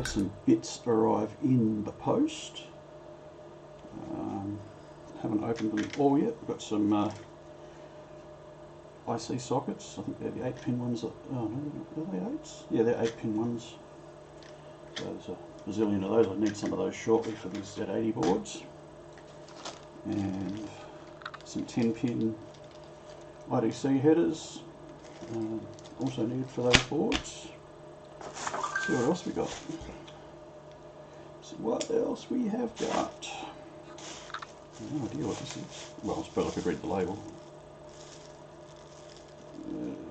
had some bits arrive in the post. Haven't opened them all yet. We've got some IC sockets. I think they're the 8-pin ones. Oh no, are they 8s? Yeah, they're 8-pin ones. So there's a bazillion of those. I need some of those shortly for these Z80 boards. And some 10-pin IDC headers, also needed for those boards. Let's see what else we got. See what else we have got. No idea what this is. Well, I suppose I could read the label.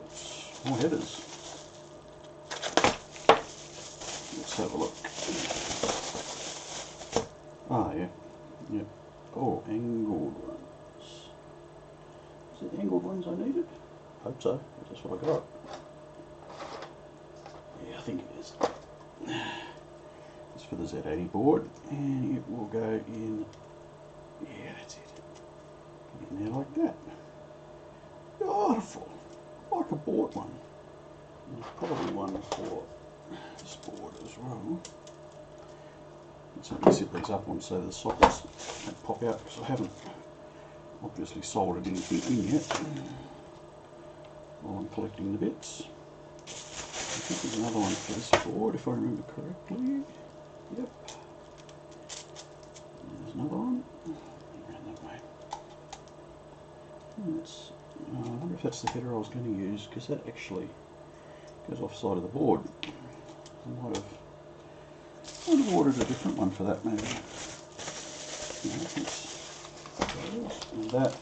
It's more headers. Let's have a look. Ah, yeah. Yep. Oh, angled ones. Is it the angled ones I needed? Hope so. That's what I got. Yeah, I think it is. It's for the Z80 board, and it will go in. Yeah, that's it. In there like that. Beautiful. Like I bought one. There's probably one for this board as well. Something to sit these up on so the sockets don't pop out, because I haven't obviously soldered anything in yet while I'm collecting the bits. I think there's another one for this board if I remember correctly. Yep. And there's another one. Around that way. I wonder if that's the header I was going to use, because that actually goes off side of the board. I might have ordered a different one for that maybe. And that.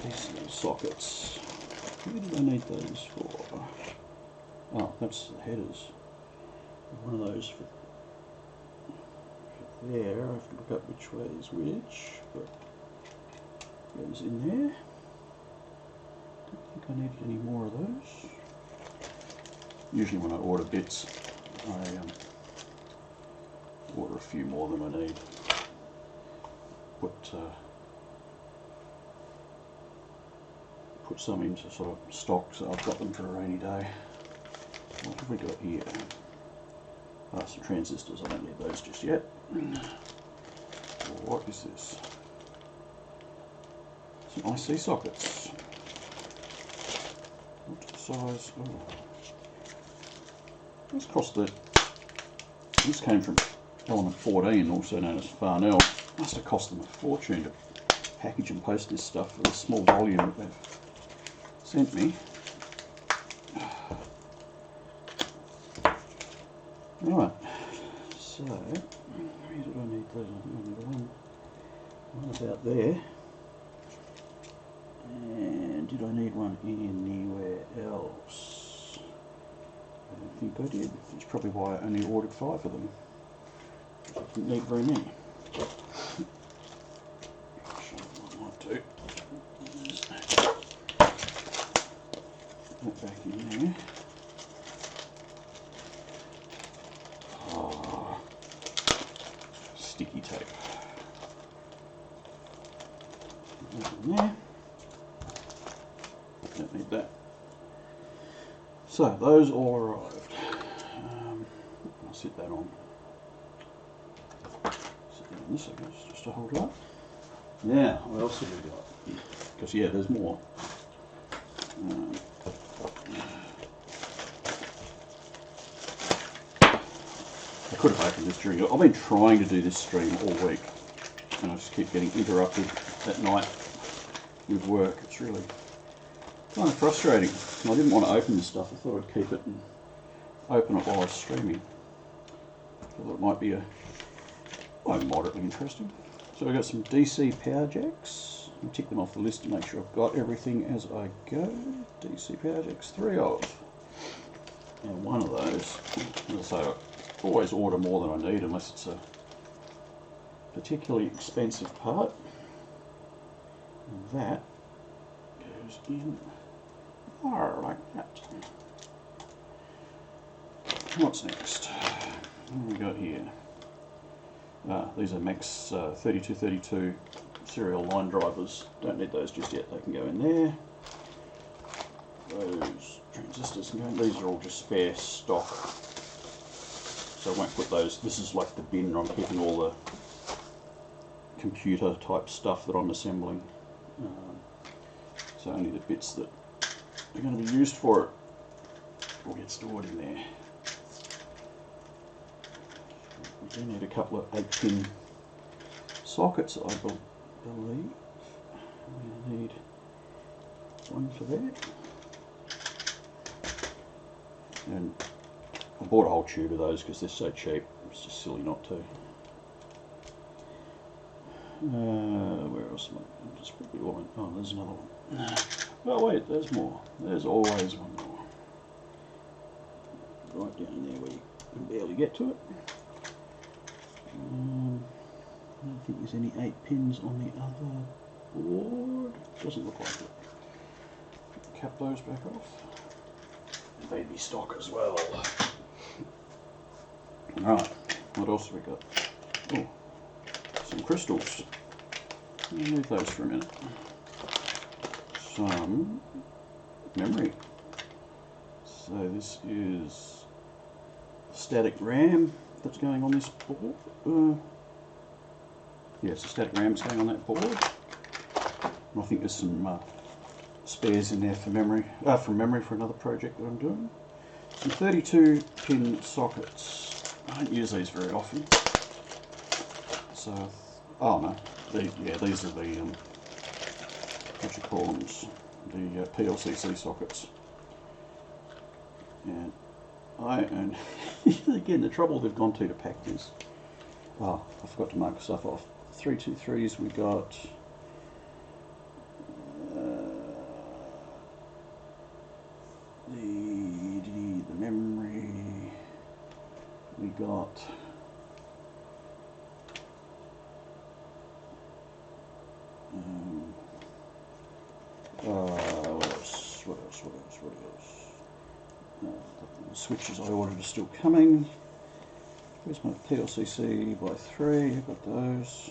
These little sockets. What did I need those for? Oh, that's the headers. One of those for there. I have to look up which way is which, but goes in there. Don't think I needed any more of those. Usually when I order bits, I order a few more than I need. Put some into sort of stock, so I've got them for a rainy day. What have we got here? Some transistors. I don't need those just yet. What is this? Some IC sockets. What size? Oh. This came from element 14, also known as Farnell. Must have cost them a fortune to package and post this stuff for the small volume that they've sent me. Right, so where did I need those? I need one about there. And did I need one anywhere else? I don't think I did. That's probably why I only ordered 5 of them. I didn't need very many. I might do. Put that back in there. Oh, sticky tape. Put that in there. Don't need that. So those all arrived. I'll sit that on. Sit that on this, I guess, just to hold it up. Now, what else have we got? Because yeah, there's more. I could have opened this during. I've been trying to do this stream all week, and I just keep getting interrupted at night with work. It's really kind of frustrating. I didn't want to open this stuff. I thought I'd keep it and open it while I was streaming. I thought it might be moderately interesting. So I've got some DC power jacks. I'll tick them off the list to make sure I've got everything as I go. DC power jacks, 3 of. And one of those, as I say, I always order more than I need unless it's a particularly expensive part. And that goes in like that. What's next? What have we got here? These are Max 3232 serial line drivers. Don't need those just yet, they can go in there. those transistors in. These are all just spare stock, so I won't put those. This is like the bin I'm keeping all the computer type stuff that I'm assembling. So only the bits that are going to be used for it will get stored in there. We do need a couple of 8-pin sockets, I believe. We need one for that. And I bought a whole tube of those because they're so cheap. It's just silly not to. Where else am I? Just put the oil in. Oh, there's another one. Oh wait, there's more. There's always one more. Right down there where you can barely get to it. I don't think there's any 8 pins on the other board. Doesn't look like it. Cap those back off. Baby stock as well. Alright, what else have we got? Oh, some crystals. Leave those for a minute. Some memory. So this is static RAM that's going on this board. Yes, the static RAM is going on that board. And I think there's some spares in there for memory, from memory for another project that I'm doing. Some 32-pin sockets. I don't use these very often. So, oh no, these are the what you call them, the PLCC sockets. And again, the trouble they've gone to pack this. Oh, I forgot to mark stuff off. 323s we got. The memory we got. What else? The switches I ordered are still coming. Where's my PLCC by 3? I've got those.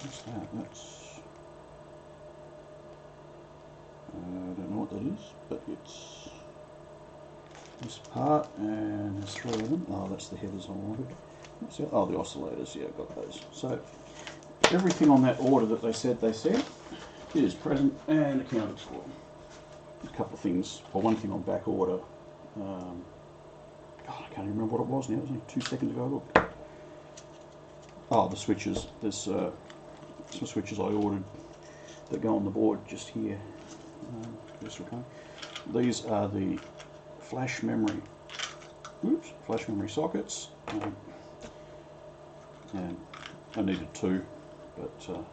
What's that? That's... I don't know what that is, but it's this part, and there's 3 of them. Oh, that's the headers I wanted. What's that? Oh, the oscillators. Yeah, I've got those. So everything on that order that they said is present and accounted for. A couple of things, or one thing on back order. God, I can't even remember what it was now. It was only 2 seconds ago. Look. Oh, the switches. There's some switches I ordered that go on the board just here. These are the flash memory. Oops, flash memory sockets. And I needed 2, but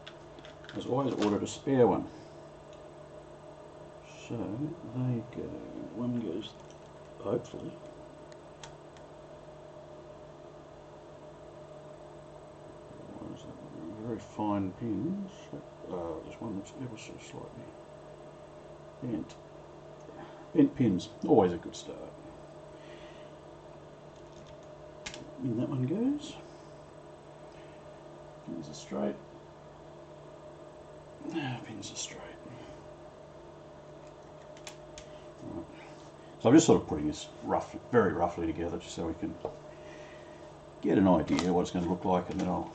as always, ordered a spare one. So they go. One goes, hopefully. Very fine pins. There's one that's ever so slightly bent. Bent pins, always a good start. In that one goes. Pins are straight. Pins are straight. Right. So I'm just sort of putting this very roughly together, just so we can get an idea what it's going to look like, and then I'll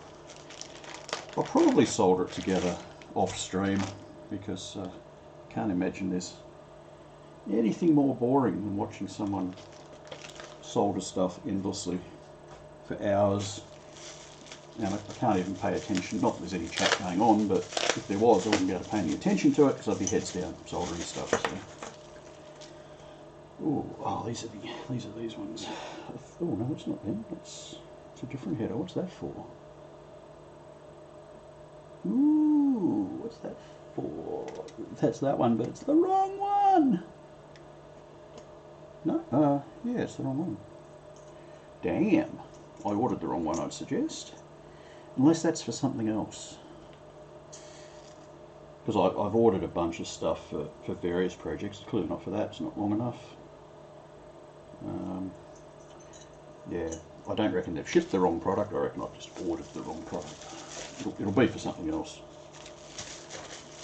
probably solder it together off stream, because I can't imagine there's anything more boring than watching someone solder stuff endlessly for hours. And I can't even pay attention, not that there's any chat going on, but if there was, I wouldn't be able to pay any attention to it because I'd be heads down soldering stuff. So. Ooh, oh, these are these ones. Oh no, it's not them. It's a different header. What's that for? Ooh, what's that for? That's that one, but it's the wrong one. No, yeah, it's the wrong one. Damn, I ordered the wrong one, I'd suggest. Unless that's for something else. Because I've ordered a bunch of stuff for various projects. Clearly not for that, it's not long enough. Yeah, I don't reckon they've shipped the wrong product. I reckon I've just ordered the wrong product. It'll be for something else.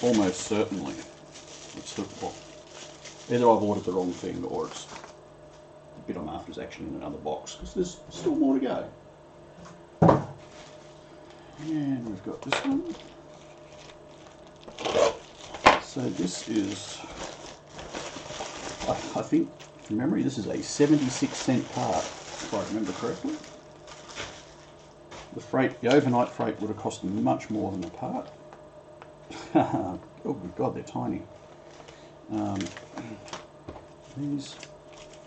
almost certainly it's the, well, either I've ordered the wrong thing or it's the bit I'm after is actually in another box, because there's still more to go. And we've got this one. So this is, I think from memory, this is a 76-cent part, if I remember correctly. The freight, the overnight freight would have cost much more than the part. Oh good God, they're tiny. These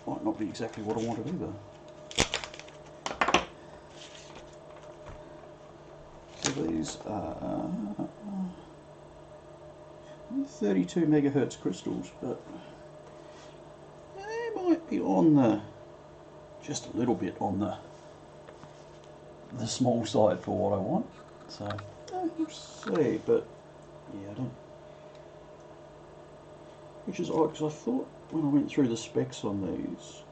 might not be exactly what I wanted either. So these are 32 megahertz crystals, but they might be on the, just a little bit on the small side for what I want. So we'll see, but yeah, I don't. Which is odd, because I thought when I went through the specs on these,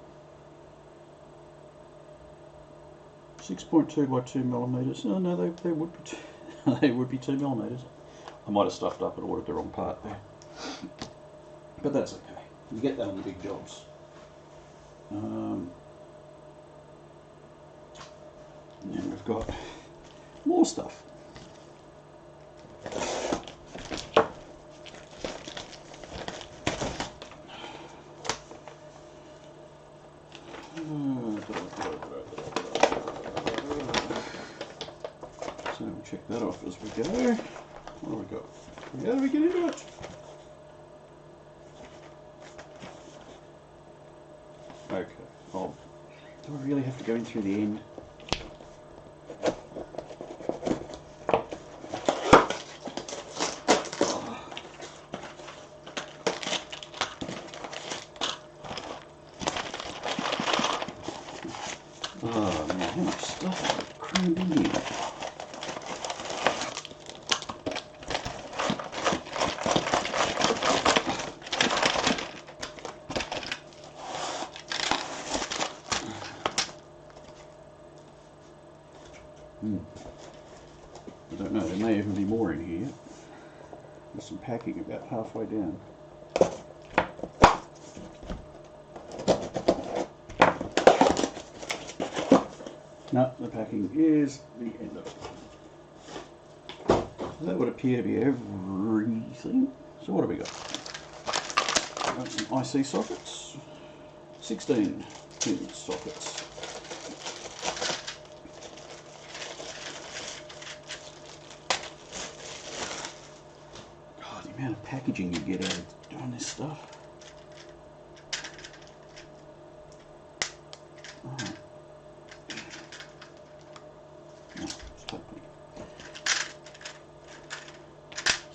6.2 by 2 millimeters. Oh no, they would be they would be 2 millimeters. I might have stuffed up and ordered the wrong part there, but that's okay. You get that on the big jobs. And then we've got more stuff. So we'll check that off as we go. What do we got? How do we get into it? Okay. Oh, do I really have to go in through the end? Oh man, how much stuff I've crammed in here. I don't know, there may even be more in here. There's some packing about halfway down. No, the packing is the end of it. So that would appear to be everything. So what have we got? We've got some IC sockets, 16 pin sockets. God, the amount of packaging you get out of doing this stuff.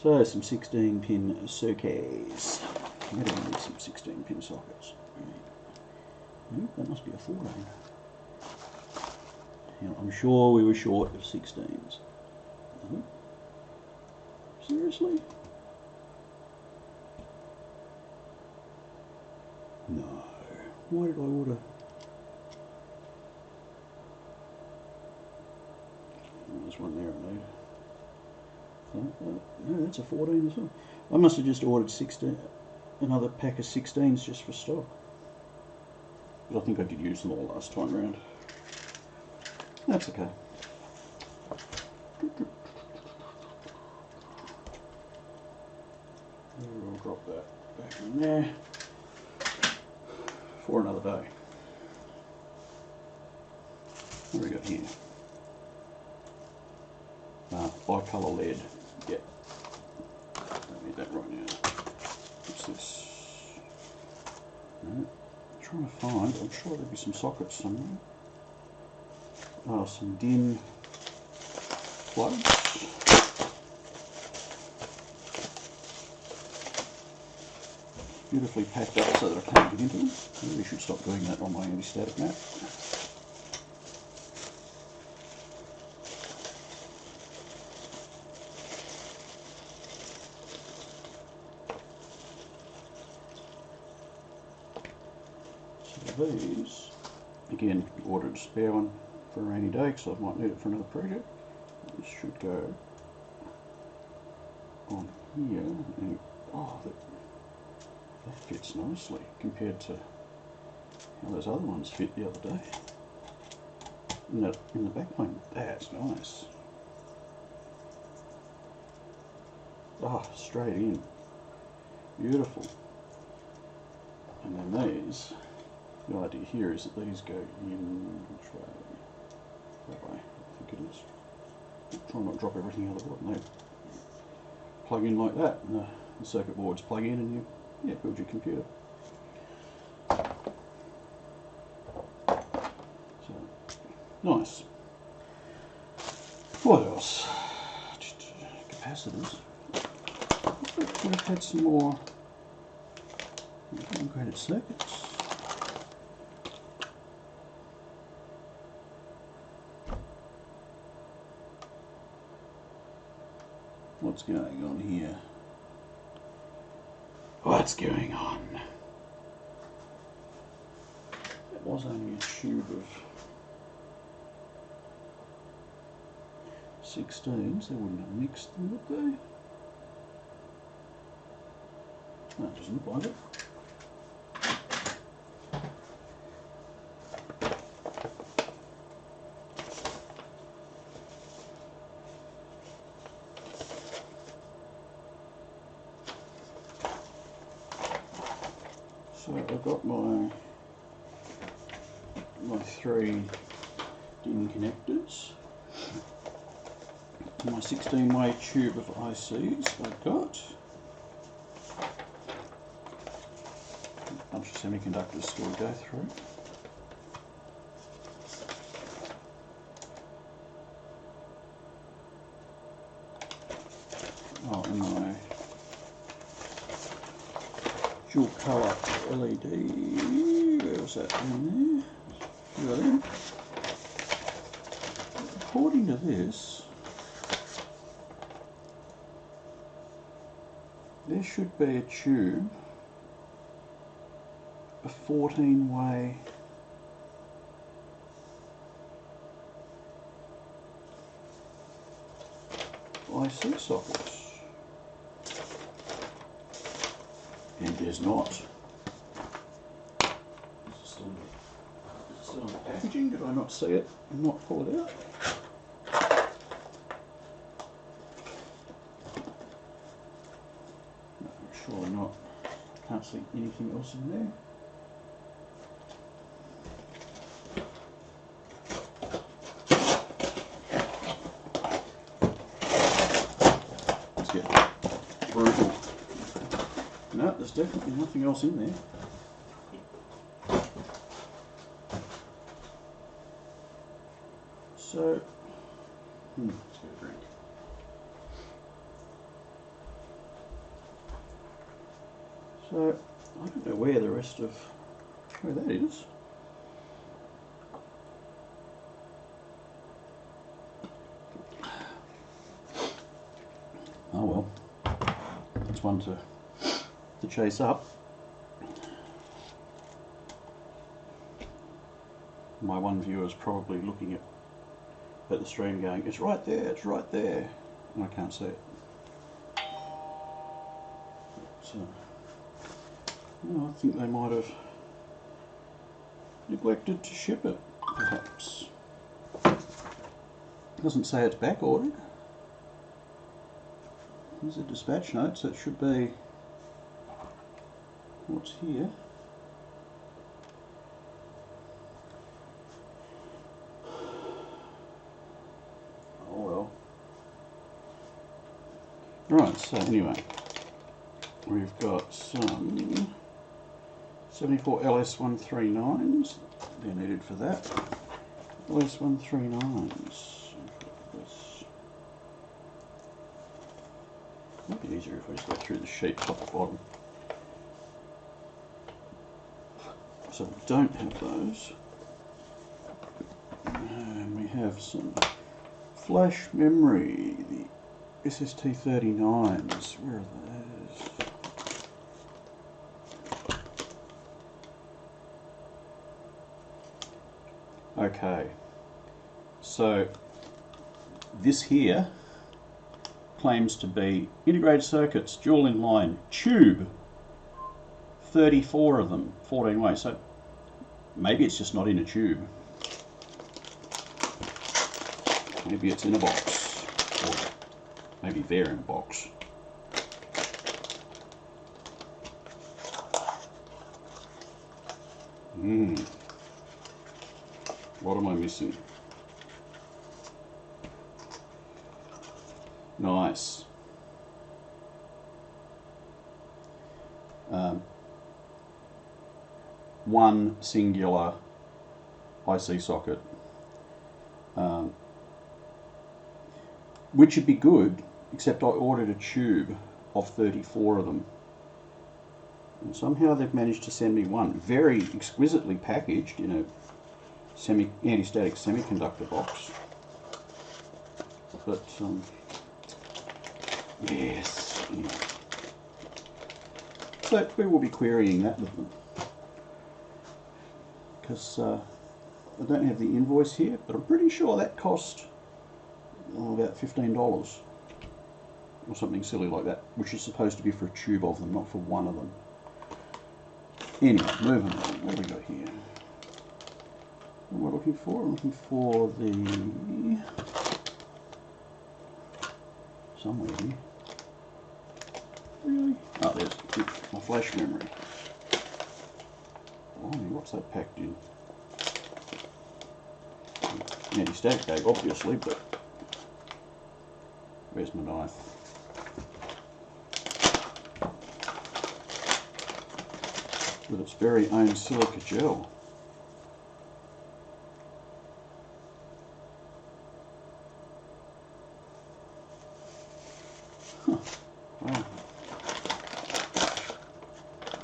So some 16 pin circuits. Maybe I need some 16 pin sockets. That must be a 14. Now, I'm sure we were short of 16s. Seriously? No. Why did I order? There's one there I need. No, that's a 14 as well. I must have just ordered 16, another pack of 16s just for stock. But I think I did use them all last time round. That's okay. We'll drop that back in there for another day. What do we got here? Bi-colour lead. Yep. Don't need that right now. What's this? No. I'm trying to find, I'm sure there'll be some sockets somewhere. Oh, some DIN plugs. Beautifully packed up so that I can't get into them. I really should stop doing that on my anti-static map. These, again, ordered a spare one for a rainy day because I might need it for another project. This should go on here, and oh, that fits nicely compared to how those other ones fit the other day. In the back plane, that's nice. Ah, straight in, beautiful. And then these, the idea here is that these go in which way? That way, I think it is. Try not to drop everything out of the bottom. They plug in like that, and the circuit boards plug in, and you build your computer. So nice. What else? Capacitors. Could have had some more integrated circuits. What's going on here? What's going on? It was only a tube of 16s. They wouldn't have mixed them, would they? No, it doesn't look like it. So I've got my 3 DIN connectors, my 16-way tube of ICs I've got, a bunch of semiconductors still to go through. Oh, and my dual colour LED, where was that down there? According to this, there should be a tube, a 14-way IC sockets. And there's not. Is it still in the packaging? Did I not see it and not pull it out? No, surely not. Can't see anything else in there. Let's get brutal. No, there's definitely nothing else in there. So, let's get a drink. So, I don't know where the rest of, where that is. Oh well, that's one to chase up. My one viewer is probably looking at the stream going, it's right there, it's right there, and I can't see it. So, well, I think they might have neglected to ship it, perhaps. It doesn't say it's back ordered. There's a dispatch note, so it should be what's here. Oh well. Right, so anyway, we've got some 74 LS139s, they're needed for that. LS139s. Might be easier if I just go through the sheet top to bottom. So we don't have those. And we have some flash memory, the SST39s. Where are those? Okay, so this here claims to be integrated circuits, dual inline, tube, 34 of them, 14 ways. So maybe it's just not in a tube. Maybe it's in a box, or maybe they're in a box. What am I missing? Nice. One singular IC socket, which would be good, except I ordered a tube of 34 of them. And somehow they've managed to send me one, very exquisitely packaged in a anti-static semiconductor box. But yes, yeah. So we will be querying that with them, because I don't have the invoice here, but I'm pretty sure that cost about $15 or something silly like that, which is supposed to be for a tube of them, not for one of them. Anyway, moving on. What have we got here? What am I looking for? I'm looking for the... somewhere here. Really? Oh, there's my flash memory. Blimey, what's that packed in? Anti-static tape, obviously, but where's my knife? With its very own silica gel. Huh. Wow.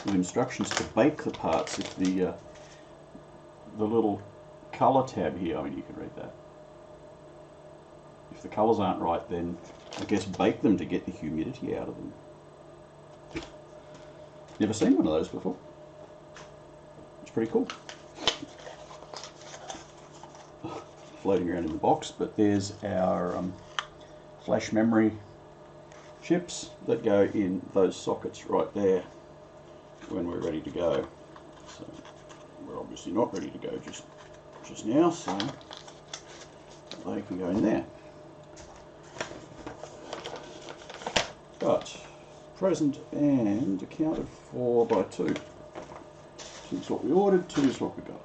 With instructions to bake the parts. If the little colour tab here, I mean, you can read that. If the colours aren't right, then I guess bake them to get the humidity out of them. Never seen one of those before. It's pretty cool. Floating around in the box, but there's our flash memory chips that go in those sockets right there when we're ready to go. So we're obviously not ready to go just now, so they can go in there. But present and accounted for by 2. 2 is what we ordered, 2 is what we got.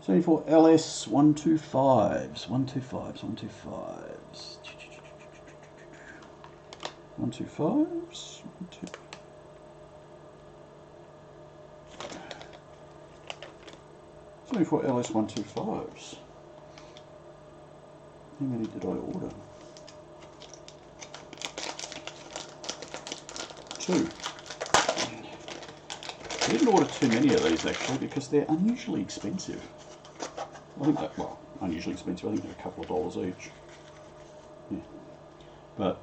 74 LS 125s, 125s, 125s, 125s, 74 LS 125s. How many did I order? 2. I didn't order too many of these actually because they're unusually expensive. I think that, well, unusually expensive, I think they're a couple of dollars each. Yeah. But,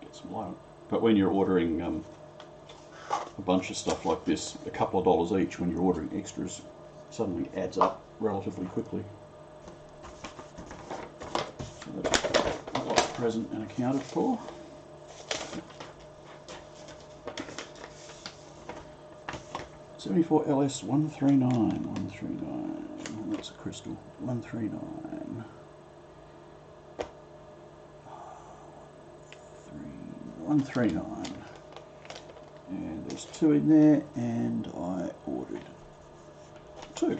get some light. But when you're ordering a bunch of stuff like this, a couple of dollars each, when you're ordering extras, suddenly adds up relatively quickly. So that's present and accounted for. '74 LS 139, 139, that's a crystal, 139, 139, and there's 2 in there, and I ordered 2.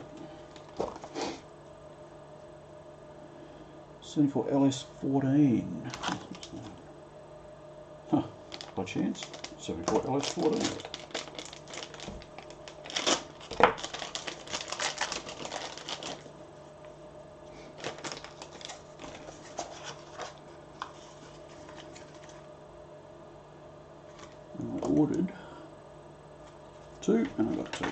'74 LS 14, huh, by chance, '74 LS 14. Ordered 2 and I got 2.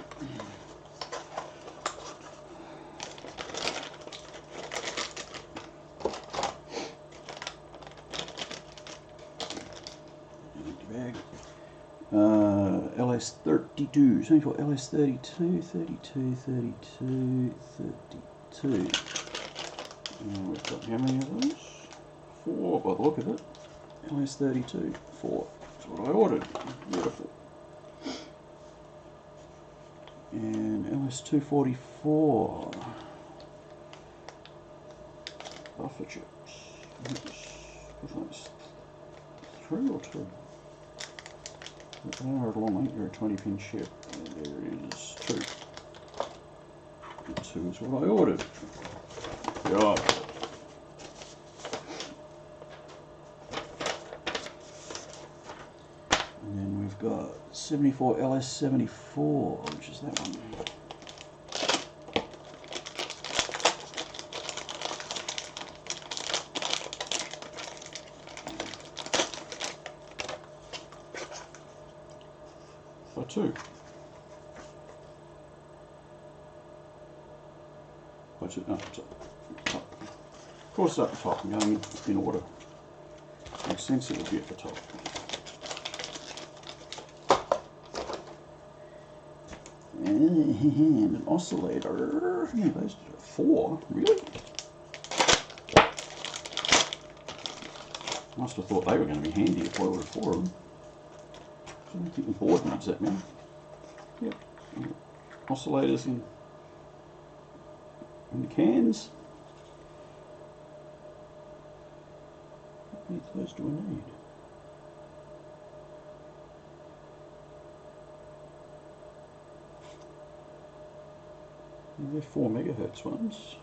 Empty bag. LS32, 74 LS32, 32, 32, 32. And we've got how many of those? 4 by the look of it. LS32, 4. That's what I ordered. Beautiful. And LS244. Buffer chips. Nice. 3 or 2? I don't know how long they're a 20-pin chip. And there is 2. And 2 is what I ordered. God. And then we've got 74 LS74, which is that one. For 2. What's it? No, it's up. Of course, it's up the top. I'm going in order. Makes sense it would be at the top. And an oscillator. Yeah, those are 4. Really? Must have thought they were going to be handy if I ordered 4 of them. I don't think the board needs that many. Yep. Oscillators in the cans. How many of those do I need? They're 4 megahertz ones.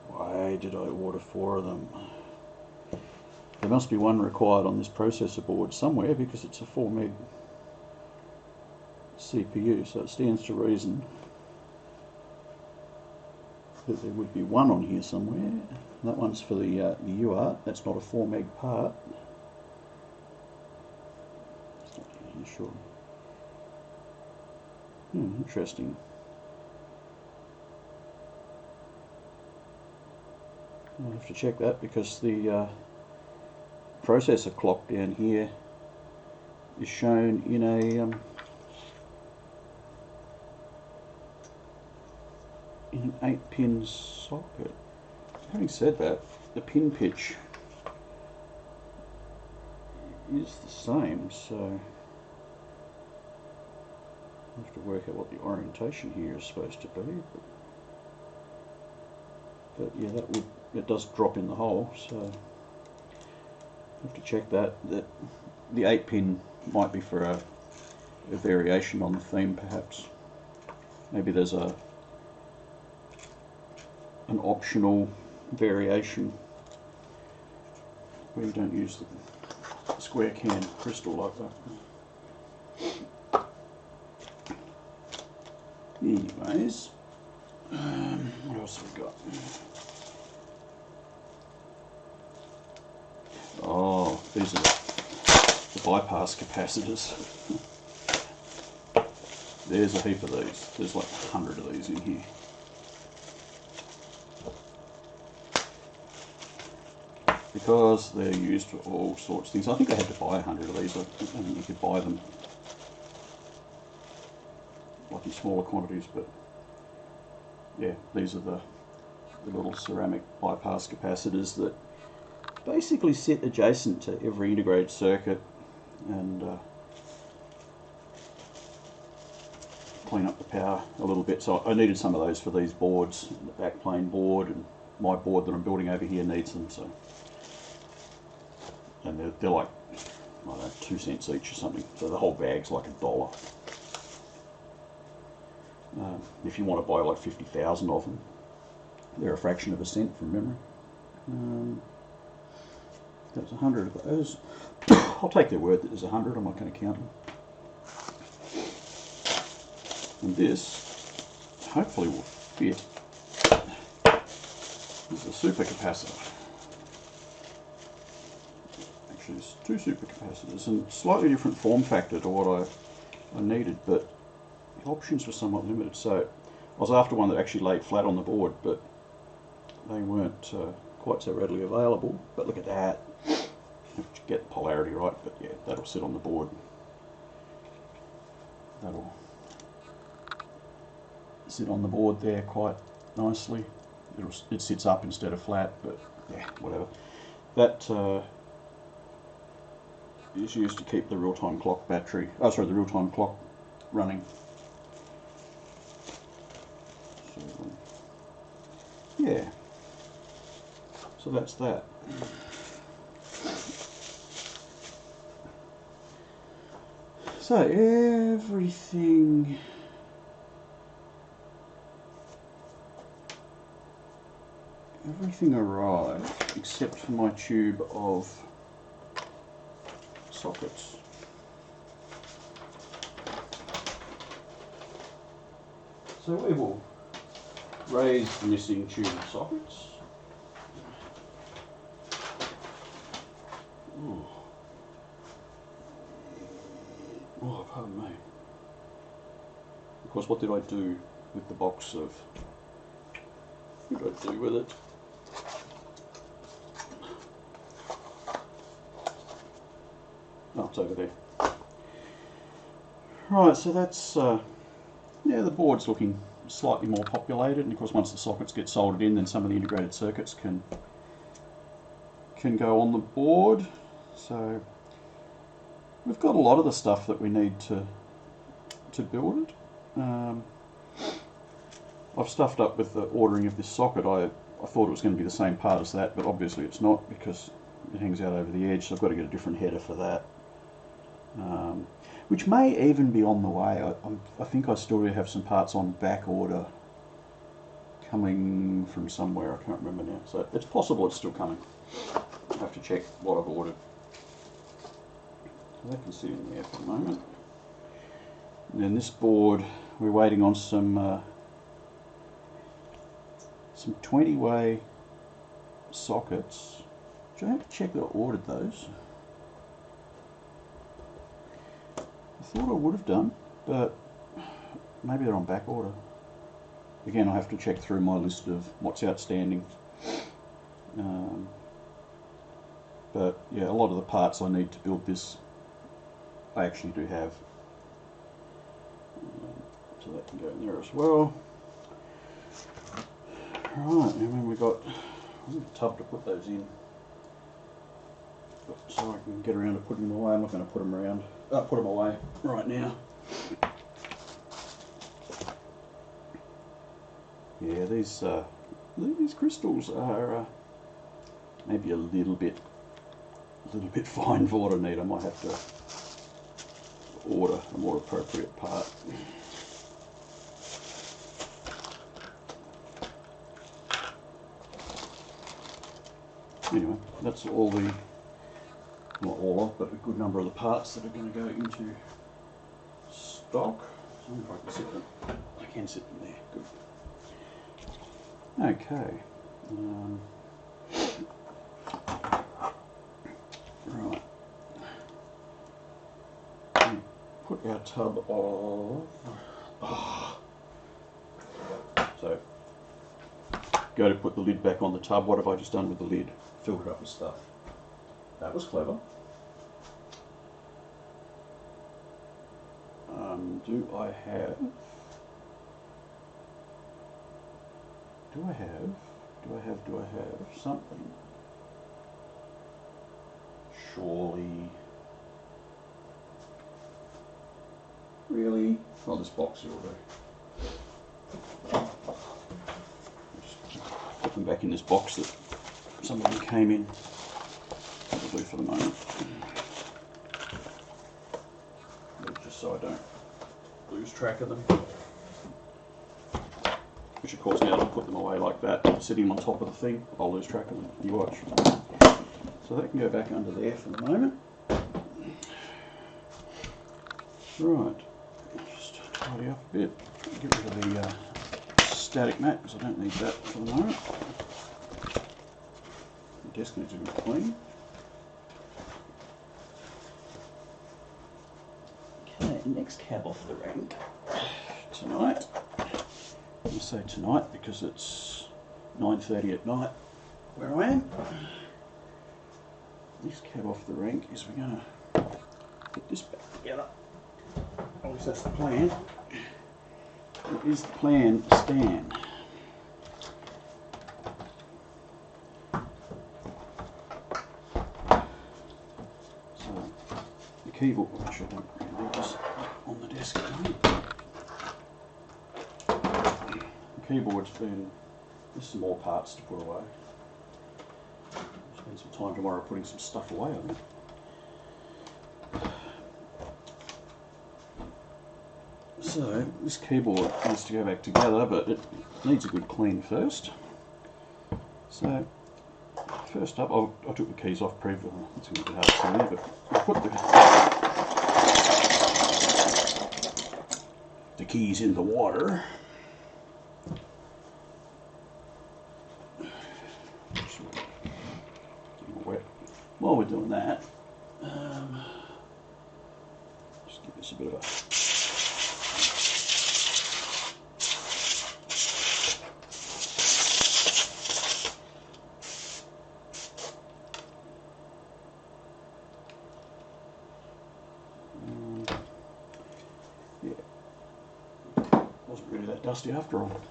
Why did I order 4 of them? There must be one required on this processor board somewhere because it's a 4 meg CPU, so it stands to reason that there would be one on here somewhere. That one's for the UART. That's not a 4 meg part. It's not here, sure. Interesting. I'll have to check that because the processor clock down here is shown in a in an 8-pin socket. Having said that, the pin pitch is the same, so I have to work out what the orientation here is supposed to be. But yeah, it does drop in the hole, so I have to check that the 8-pin might be for a variation on the theme, perhaps. Maybe there's an optional variation where you don't use the square can crystal like that. Anyways, what else have we got? Oh, these are the bypass capacitors. There's a heap of these. There's like 100 of these in here. Because they're used for all sorts of things. I think I had to buy 100 of these. I think you could buy them like in smaller quantities, but yeah, these are the little ceramic bypass capacitors that basically sit adjacent to every integrated circuit and clean up the power a little bit. So I needed some of those for these boards, the backplane board, and my board that I'm building over here needs them. So, and they're like, I don't know, 2 cents each or something. So the whole bag's like $1. If you want to buy like 50,000 of them, they're a fraction of a cent from memory. There's 100 of those. I'll take their word that there's 100. I'm not going to count them. And this hopefully will fit. This is a super capacitor. Actually, there's 2 super capacitors and slightly different form factor to what I needed, but the options were somewhat limited. So I was after one that actually laid flat on the board, but they weren't quite so readily available. But look at that. Have to get the polarity right, but yeah, that'll sit on the board. That'll sit on the board there quite nicely. It sits up instead of flat, but yeah, whatever. That is used to keep the real-time clock battery, the real-time clock running. So, yeah, so that's that. So everything arrived except for my tube of sockets. So we will raise the missing tube of sockets. Oh, pardon me. Of course, what did I do with the box of... What did I do with it? Oh, it's over there. Right, so that's... yeah, the board's looking slightly more populated, and of course once the sockets get soldered in, then some of the integrated circuits can go on the board. So we've got a lot of the stuff that we need to build it. I've stuffed up with the ordering of this socket. I thought it was going to be the same part as that, but obviously it's not because it hangs out over the edge, so I've got to get a different header for that. Which may even be on the way. I think I still have some parts on back order coming from somewhere, I can't remember now. So it's possible it's still coming. I'll have to check what I've ordered. So that can sit in there for the moment. And then this board, we're waiting on some 20-way sockets. Which I have to check that I ordered those. I thought I would have done, but maybe they're on back order. Again, I have to check through my list of what's outstanding. But yeah, a lot of the parts I need to build this, I actually do have. So that can go in there as well. Right, and then we've got a tub to put those in. But so I can get around to putting them away. I'm not going to put them away right now. Yeah, these crystals are maybe a little bit fine for what I need. I might have to order a more appropriate part. Anyway, that's all the, not all of, but a good number of the parts that are going to go into stock. So if I can sit them, I can sit them there. Good. Okay. Right. Put our tub of. So, go to put the lid back on the tub. What have I just done with the lid? Filled it up with stuff. That was clever. Do I have something? Surely. Really? Oh, this box here will do. Just put them back in this box that some of them came in. That'll do for the moment. Just so I don't lose track of them. Which of course now that I put them away like that, sitting on top of the thing, I'll lose track of them. You watch. So that can go back under there for the moment. Right. Just tidy up a bit. Get rid of the static mat because I don't need that for the moment. The desk needs to be clean. Okay, next cab off the rank tonight. I say tonight because it's 9:30 at night where I am. Next cab off the rank is we're going to put this back together. At least that's the plan. is the plan, Stan? So the keyboard, which I don't really just on the desk at home. The keyboard's been, there's some more parts to put away. I'll spend some time tomorrow putting some stuff away on it. So this keyboard needs to go back together, but it needs a good clean first. So first up, I took the keys off previously. It's going to be hard to see there, but I put the keys in the water. Wet. While we're doing that, just give this a bit of a wasn't really that dusty after all.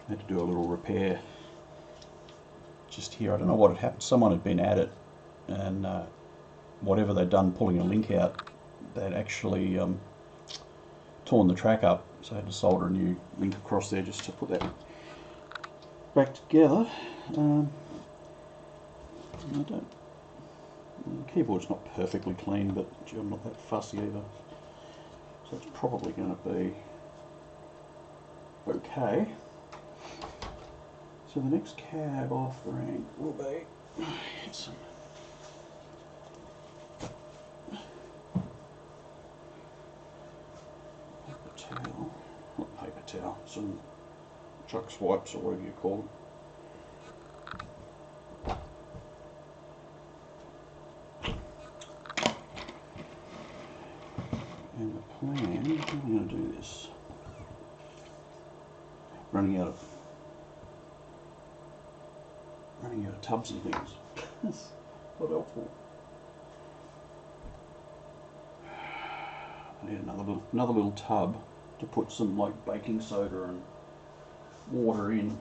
Had to do a little repair just here. I don't know what had happened. Someone had been at it, and whatever they'd done pulling a link out, they'd actually torn the track up, so I had to solder a new link across there just to put that back together. The keyboard's not perfectly clean, but gee, I'm not that fussy either, so it's probably going to be okay. So the next cab off the rank will be some paper towel, not paper towel, some truck swipes or whatever you call them. And the plan, how am I going to do this? Running out of tubs and things. That's not helpful. I need another little tub to put some like baking soda and water in.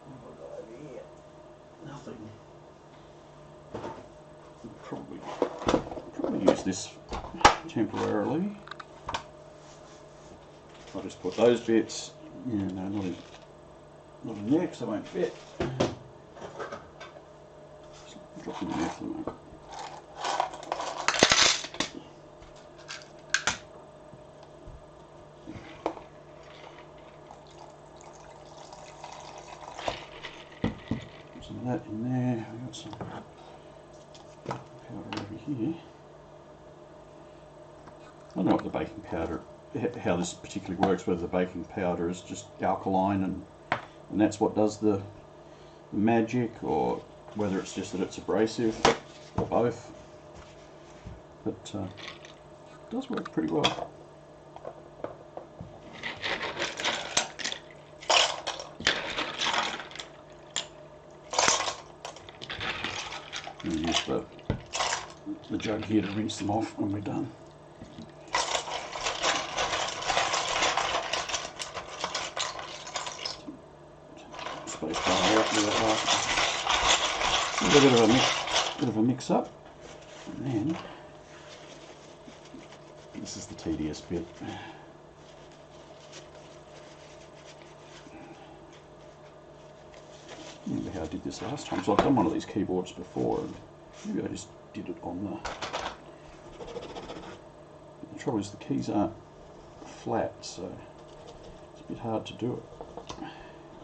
What have I got over here? Nothing. Probably use this temporarily. I'll just put those bits. Yeah, no, not in there because they won't fit. Drop them in there for the moment. Put some of that in there. We've got some powder over here. I don't know what the baking powder, how this particularly works, whether the baking powder is just alkaline and that's what does the magic, or whether it's just that it's abrasive, or both. But it does work pretty well. I'm going to use the jug here to rinse them off when we're done. Space bar out there at last. A bit of a mix up, and then this is the tedious bit. Remember how I did this last time? So I've done one of these keyboards before, and maybe I just did it on the trouble is the keys aren't flat, so it's a bit hard to do it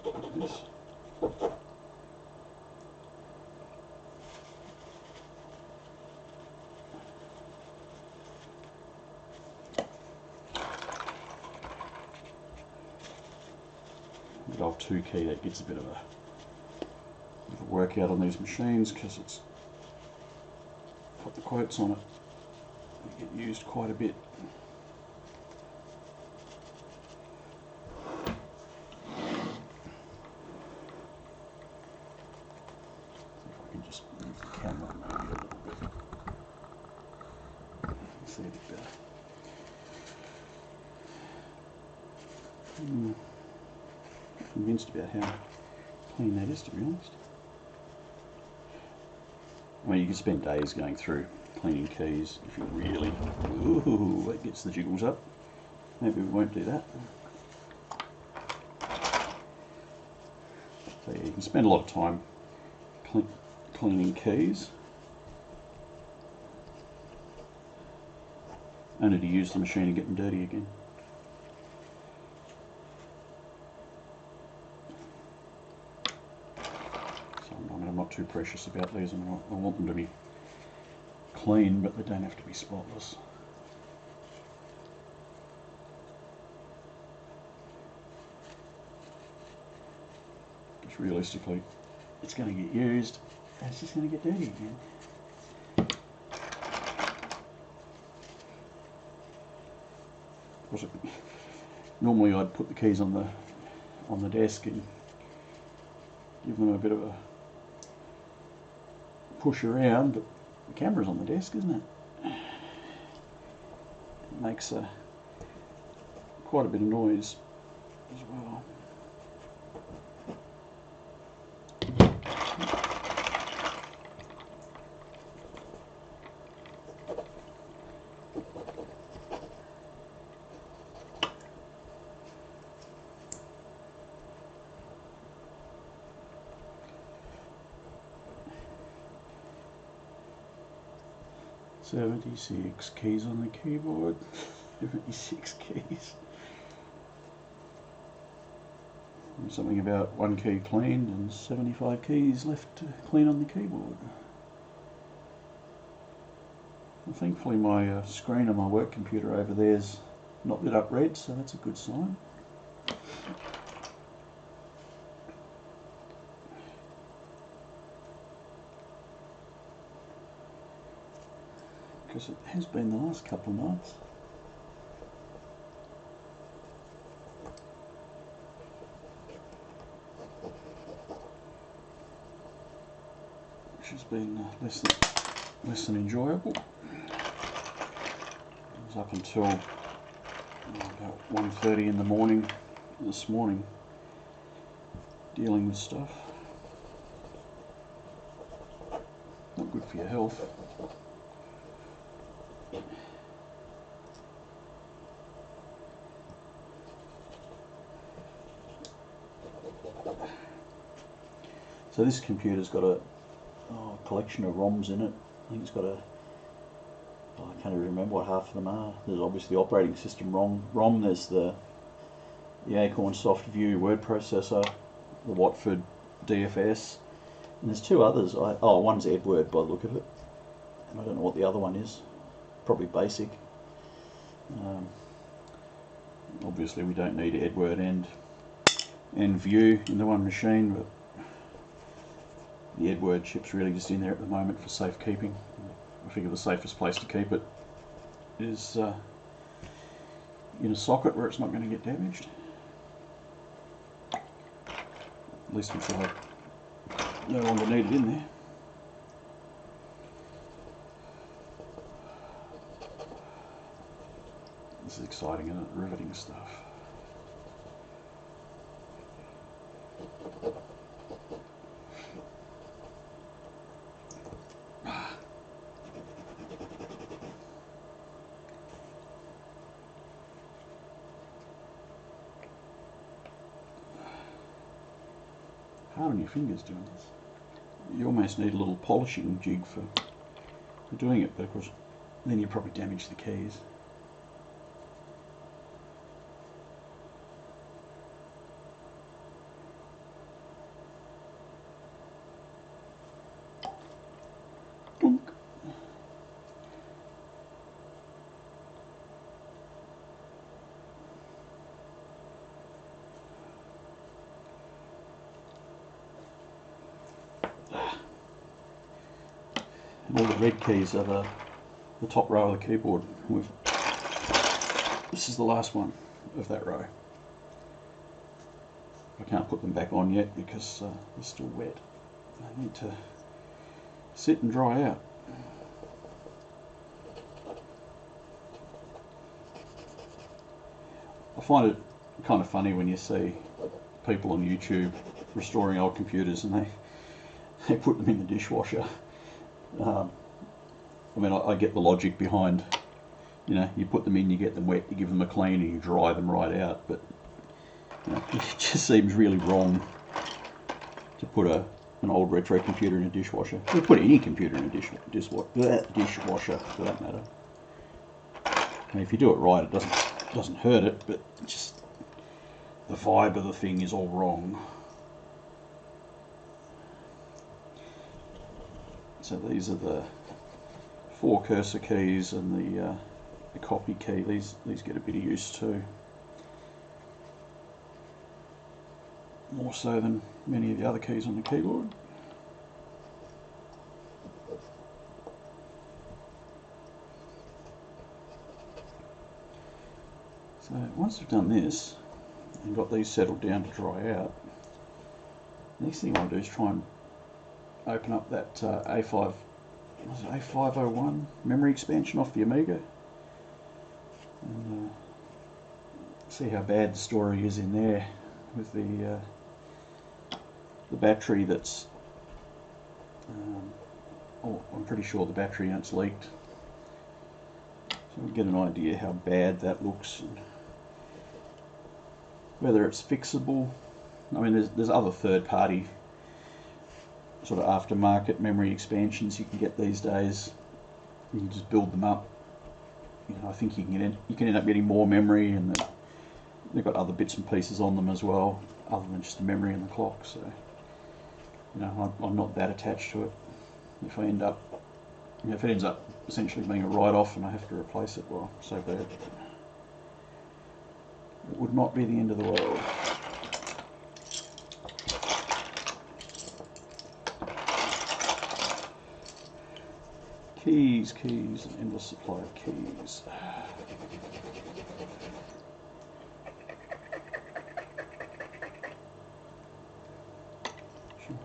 like this. The old 2 key, that gets a bit of a workout on these machines because it's got the quotes on it. They get used quite a bit. See if I can just move the camera maybe a little bit. see a bit better. I'm convinced about how clean that is, to be honest. I mean, you can spend days going through cleaning keys if you really... Ooh, that gets the jiggles up. Maybe we won't do that. So yeah, you can spend a lot of time cleaning keys, only to use the machine and get them dirty again. So I'm not too precious about these. I want them to be clean, but they don't have to be spotless. Because realistically, it's going to get used and it's just going to get dirty again. Normally I'd put the keys on the desk and give them a bit of a push around, but the camera's on the desk, isn't it? It makes quite a bit of noise as well. "76 keys on the keyboard." 76 keys. And something about 1 key cleaned and 75 keys left to clean on the keyboard. Well, thankfully my screen on my work computer over there is not lit up red, so that's a good sign. Because it has been the last couple of months. Which has been less than enjoyable. It was up until about 1:30 in the morning this morning dealing with stuff. Not good for your health. So this computer's got a collection of ROMs in it. I think it's got I can't even remember what half of them are. There's obviously the operating system ROM, there's the Acorn Soft View word processor, the Watford DFS, and there's two others. One's Edward by the look of it, and I don't know what the other one is. Probably BASIC. Obviously we don't need Edward and View in the one machine, but the Edward chip's really just in there at the moment for safekeeping. I figure the safest place to keep it is in a socket where it's not going to get damaged. At least until I no longer need it in there. This is exciting, isn't it? Riveting stuff. Hard on your fingers doing this. You almost need a little polishing jig for doing it, but of course then you probably damage the keys. Dunk. And all the red keys are the top row of the keyboard. This is the last one of that row. I can't put them back on yet because they're still wet. They need to sit and dry out. I find it kind of funny when you see people on YouTube restoring old computers and they put them in the dishwasher. I mean, I get the logic behind, you know, you put them in, you get them wet, you give them a clean, and you dry them right out. But you know, it just seems really wrong to put an old retro computer in a dishwasher. You put any computer in a dishwasher for that matter. I mean, if you do it right, it doesn't hurt it, but just the vibe of the thing is all wrong. So these are the 4 cursor keys and the copy key. These get a bit of use too. More so than many of the other keys on the keyboard. So once I've done this and got these settled down to dry out, the next thing I want to do is try and open up that A501 memory expansion off the Amiga and see how bad the story is in there with the battery that's I'm pretty sure the battery unit's leaked, so we'll get an idea how bad that looks and whether it's fixable. I mean, there's other third-party sort of aftermarket memory expansions you can get these days. You can just build them up. You know, I think you can end up getting more memory, and they've got other bits and pieces on them as well, other than just the memory and the clock. So, you know, I'm not that attached to it. If it ends up essentially being a write-off and I have to replace it, well, so bad. It would not be the end of the world. Keys, an endless supply of keys. I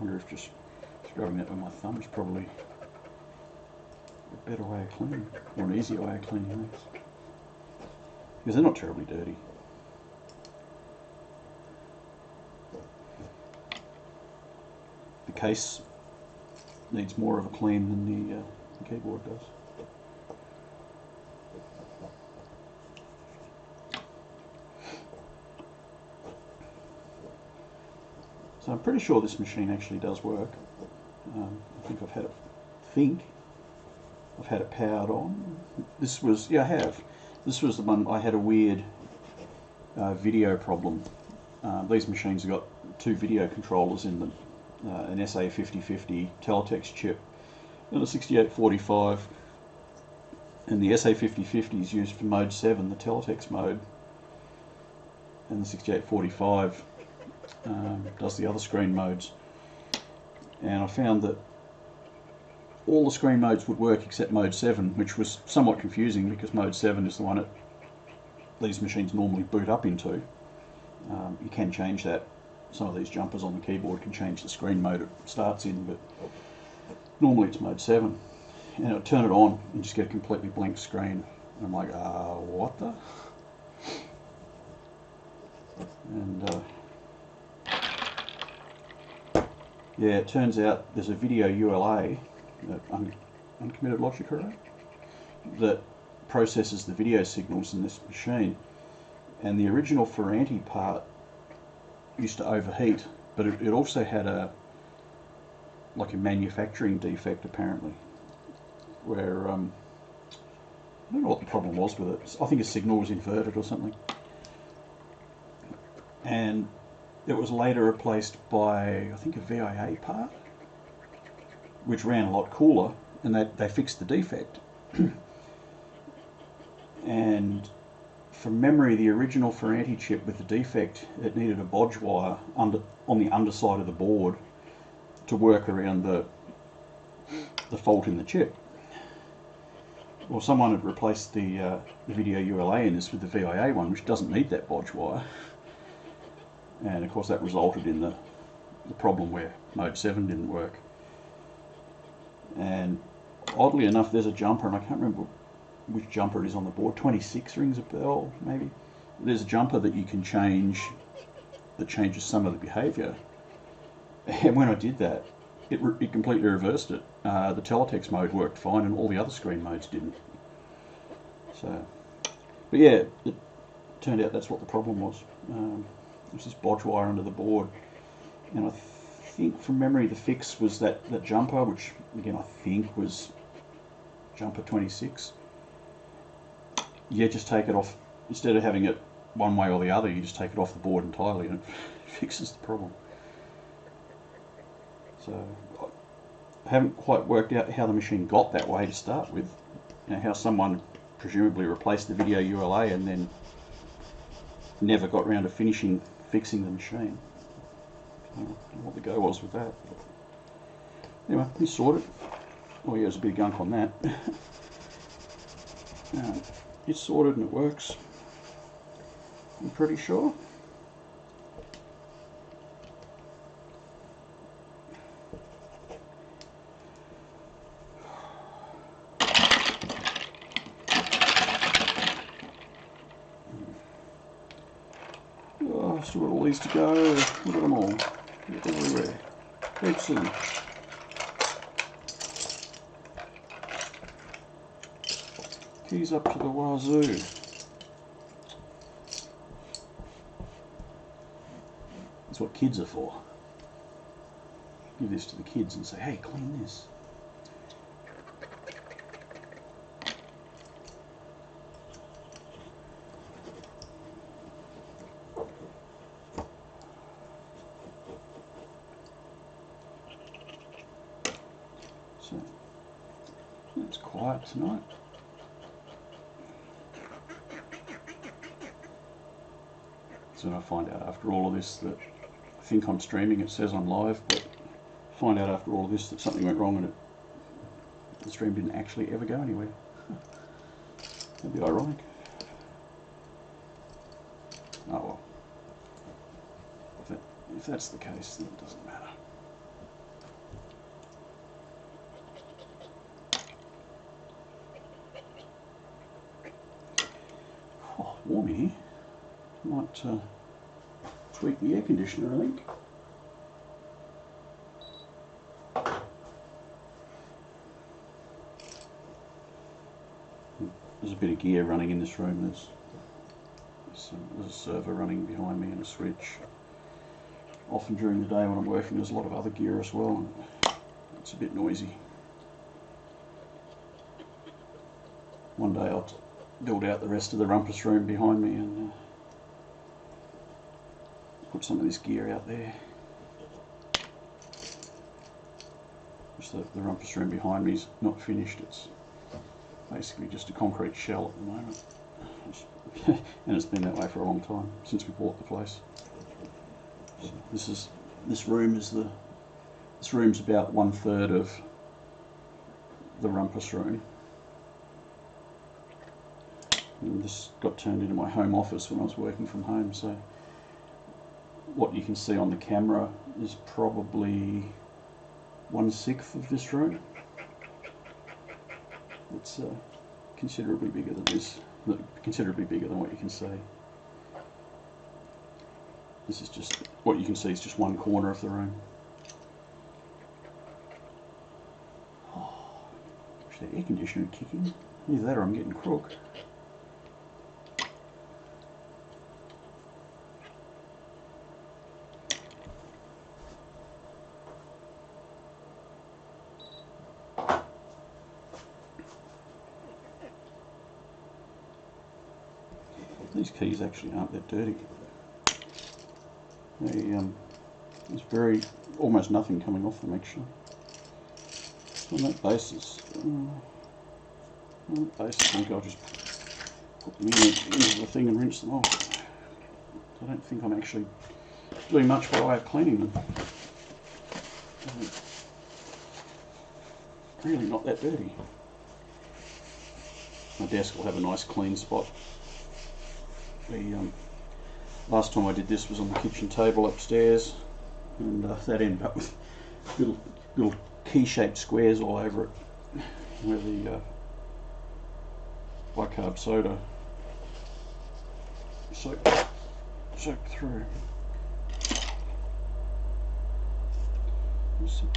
wonder if just scrubbing it with my thumb is probably a better way of cleaning, or an easier way of cleaning these, because they're not terribly dirty. The case needs more of a clean than the keyboard does. So I'm pretty sure this machine actually does work. I think I've had it powered on. This was, yeah, I have. This was the one I had a weird video problem. These machines have got 2 video controllers in them. An SA5050 teletext chip and a 6845, and the SA5050 is used for mode 7, the teletext mode, and the 6845 does the other screen modes. And I found that all the screen modes would work except mode 7, which was somewhat confusing because mode 7 is the one that these machines normally boot up into. You can change that. Some of these jumpers on the keyboard can change the screen mode it starts in, but normally it's mode 7. And I'll turn it on and just get a completely blank screen. And I'm like, what the? And yeah, it turns out there's a video ULA, uncommitted logic array, that processes the video signals in this machine. And the original Ferranti part used to overheat, but it also had like a manufacturing defect apparently, where I don't know what the problem was with it. I think a signal was inverted or something, and it was later replaced by, I think, a VIA part, which ran a lot cooler, and they fixed the defect. And from memory, the original Ferranti chip with the defect, it needed a bodge wire on the underside of the board to work around the fault in the chip. Well, someone had replaced the video ULA in this with the VIA one, which doesn't need that bodge wire. And of course that resulted in the problem where mode 7 didn't work. And oddly enough, there's a jumper, and I can't remember which jumper it is on the board. 26 rings a bell, maybe. there's a jumper that you can change that changes some of the behaviour. And when I did that, it completely reversed it. The teletext mode worked fine and all the other screen modes didn't. So, but yeah, it turned out that's what the problem was. There's this bodge wire under the board, and I think from memory the fix was that jumper, which again I think was jumper 26. Yeah, just take it off. Instead of having it one way or the other, you just take it off the board entirely and it fixes the problem. So I haven't quite worked out how the machine got that way to start with. You know, how someone presumably replaced the video ULA and then never got around to fixing the machine. I don't know what the go was with that. Anyway, it's sorted. Oh yeah, there's a bit of gunk on that. It's sorted and it works, I'm pretty sure. Oh, I've still got all these to go. Look at them all. They're everywhere. Heaps of them. Keys up to the wazoo. That's what kids are for. Give this to the kids and say, hey, clean this. So, it's quiet tonight. So I find out after all of this that I think I'm streaming, it says I'm live, but find out after all of this that something went wrong and the stream didn't actually ever go anywhere. That'd be ironic. Oh well. If that's the case, then it doesn't matter. Oh, warm here. Might tweak the air conditioner, I think. There's a bit of gear running in this room. There's a server running behind me and a switch. Often during the day when I'm working, there's a lot of other gear as well. And it's a bit noisy. One day I'll build out the rest of the rumpus room behind me and put some of this gear out there. Just the rumpus room behind me is not finished. It's basically just a concrete shell at the moment. And it's been that way for a long time, since we bought the place. So this room's about 1/3 of the rumpus room. And this got turned into my home office when I was working from home, so what you can see on the camera is probably 1/6 of this room. It's considerably bigger than this, considerably bigger than what you can see. This is just, what you can see is just one corner of the room. Oh, wish that air conditioner would kick in. Either that or I'm getting crook. These keys actually aren't that dirty. There's almost nothing coming off them actually. On that basis, I think I'll just put them into the thing and rinse them off. I don't think I'm actually doing much by way of cleaning them. Really not that dirty. My desk will have a nice clean spot. Last time I did this was on the kitchen table upstairs, and that ended up with little key-shaped squares all over it, where the bicarb soda soak through. Set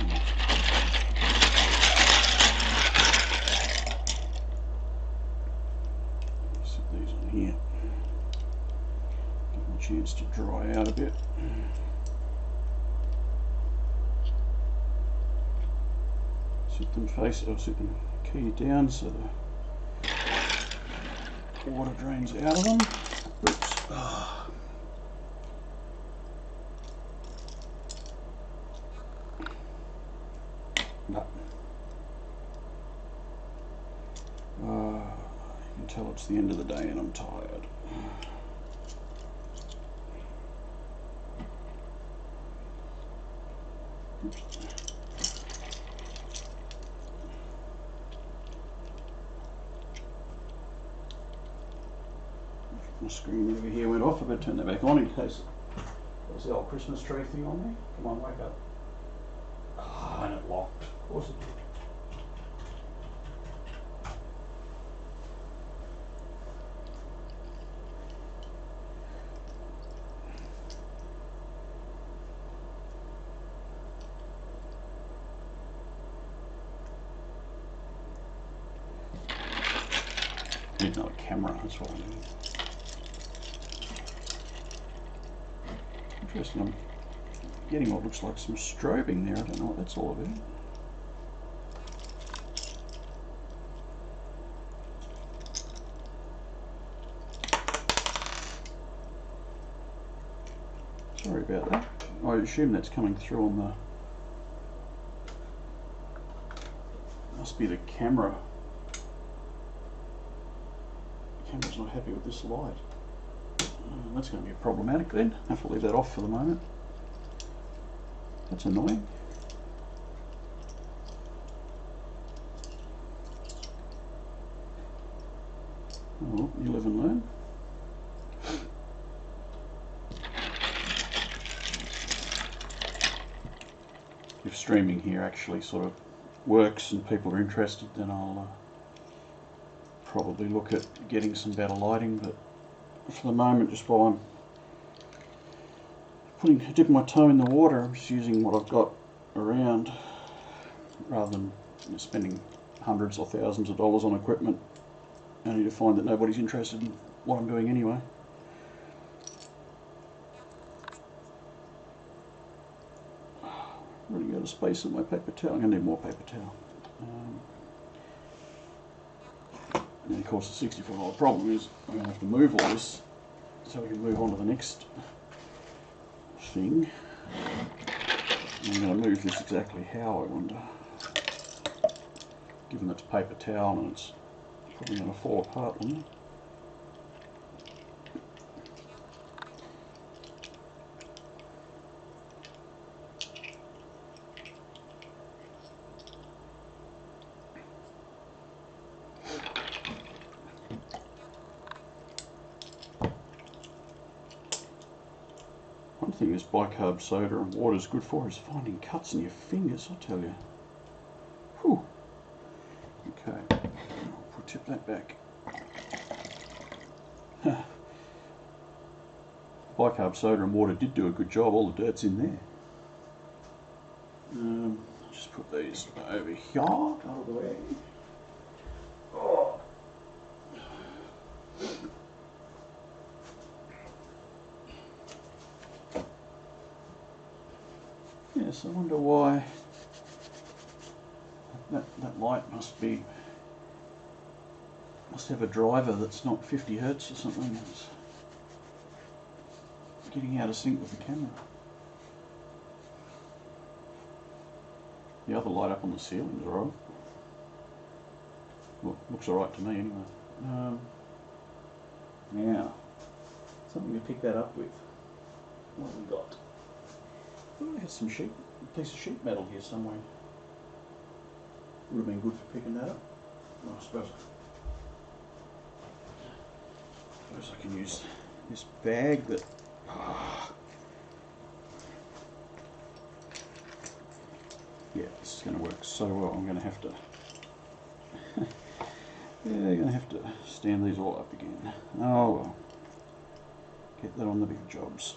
these on here. Give them a chance to dry out a bit. Set them key down so the water drains out of them. Oops. No. You can tell it's the end of the day and I'm tired. Oops. My screen over here went off. I better turn that back on in case there's the old Christmas tree thing on there. Come on, wake up. Ah, and it locked. Of course it did. I need another camera, that's what I need. Interesting, I'm getting what looks like some strobing there. I don't know what that's all about. Sorry about that. I assume that's coming through on the... Must be the camera. The camera's not happy with this light. That's going to be problematic then. I have to leave that off for the moment. That's annoying. Oh, you live and learn. If streaming here actually sort of works and people are interested, then I'll probably look at getting some better lighting, but for the moment, just while I'm dipping my toe in the water, I'm just using what I've got around rather than spending hundreds or thousands of dollars on equipment only to find that nobody's interested in what I'm doing anyway. Running out of space on my paper towel. I'm going to need more paper towel. And of course the $64 problem is I'm going to have to move all this so we can move on to the next thing. And I'm going to move this exactly how, I wonder. Given it's paper towel and it's probably going to fall apart, won't it? One thing this bicarb soda and water is good for is finding cuts in your fingers, I tell you. Whew. Okay, I'll tip that back. Bicarb soda and water did do a good job, all the dirt's in there. Just put these over here, out of the way. Oh. Yes, I wonder why that light must have a driver that's not 50 Hertz or something. It's getting out of sync with the camera. The other light up on the ceiling's alright. Well, looks alright to me anyway. Now, something to pick that up with. What have we got? Oh, I have some sheet, a piece of sheet metal here somewhere. Would have been good for picking that up. Oh, I suppose I can use this bag that... Yeah, this is going to work so well. I'm going to have to... yeah, I'm going to have to stand these all up again. Oh well. Get that on the big jobs.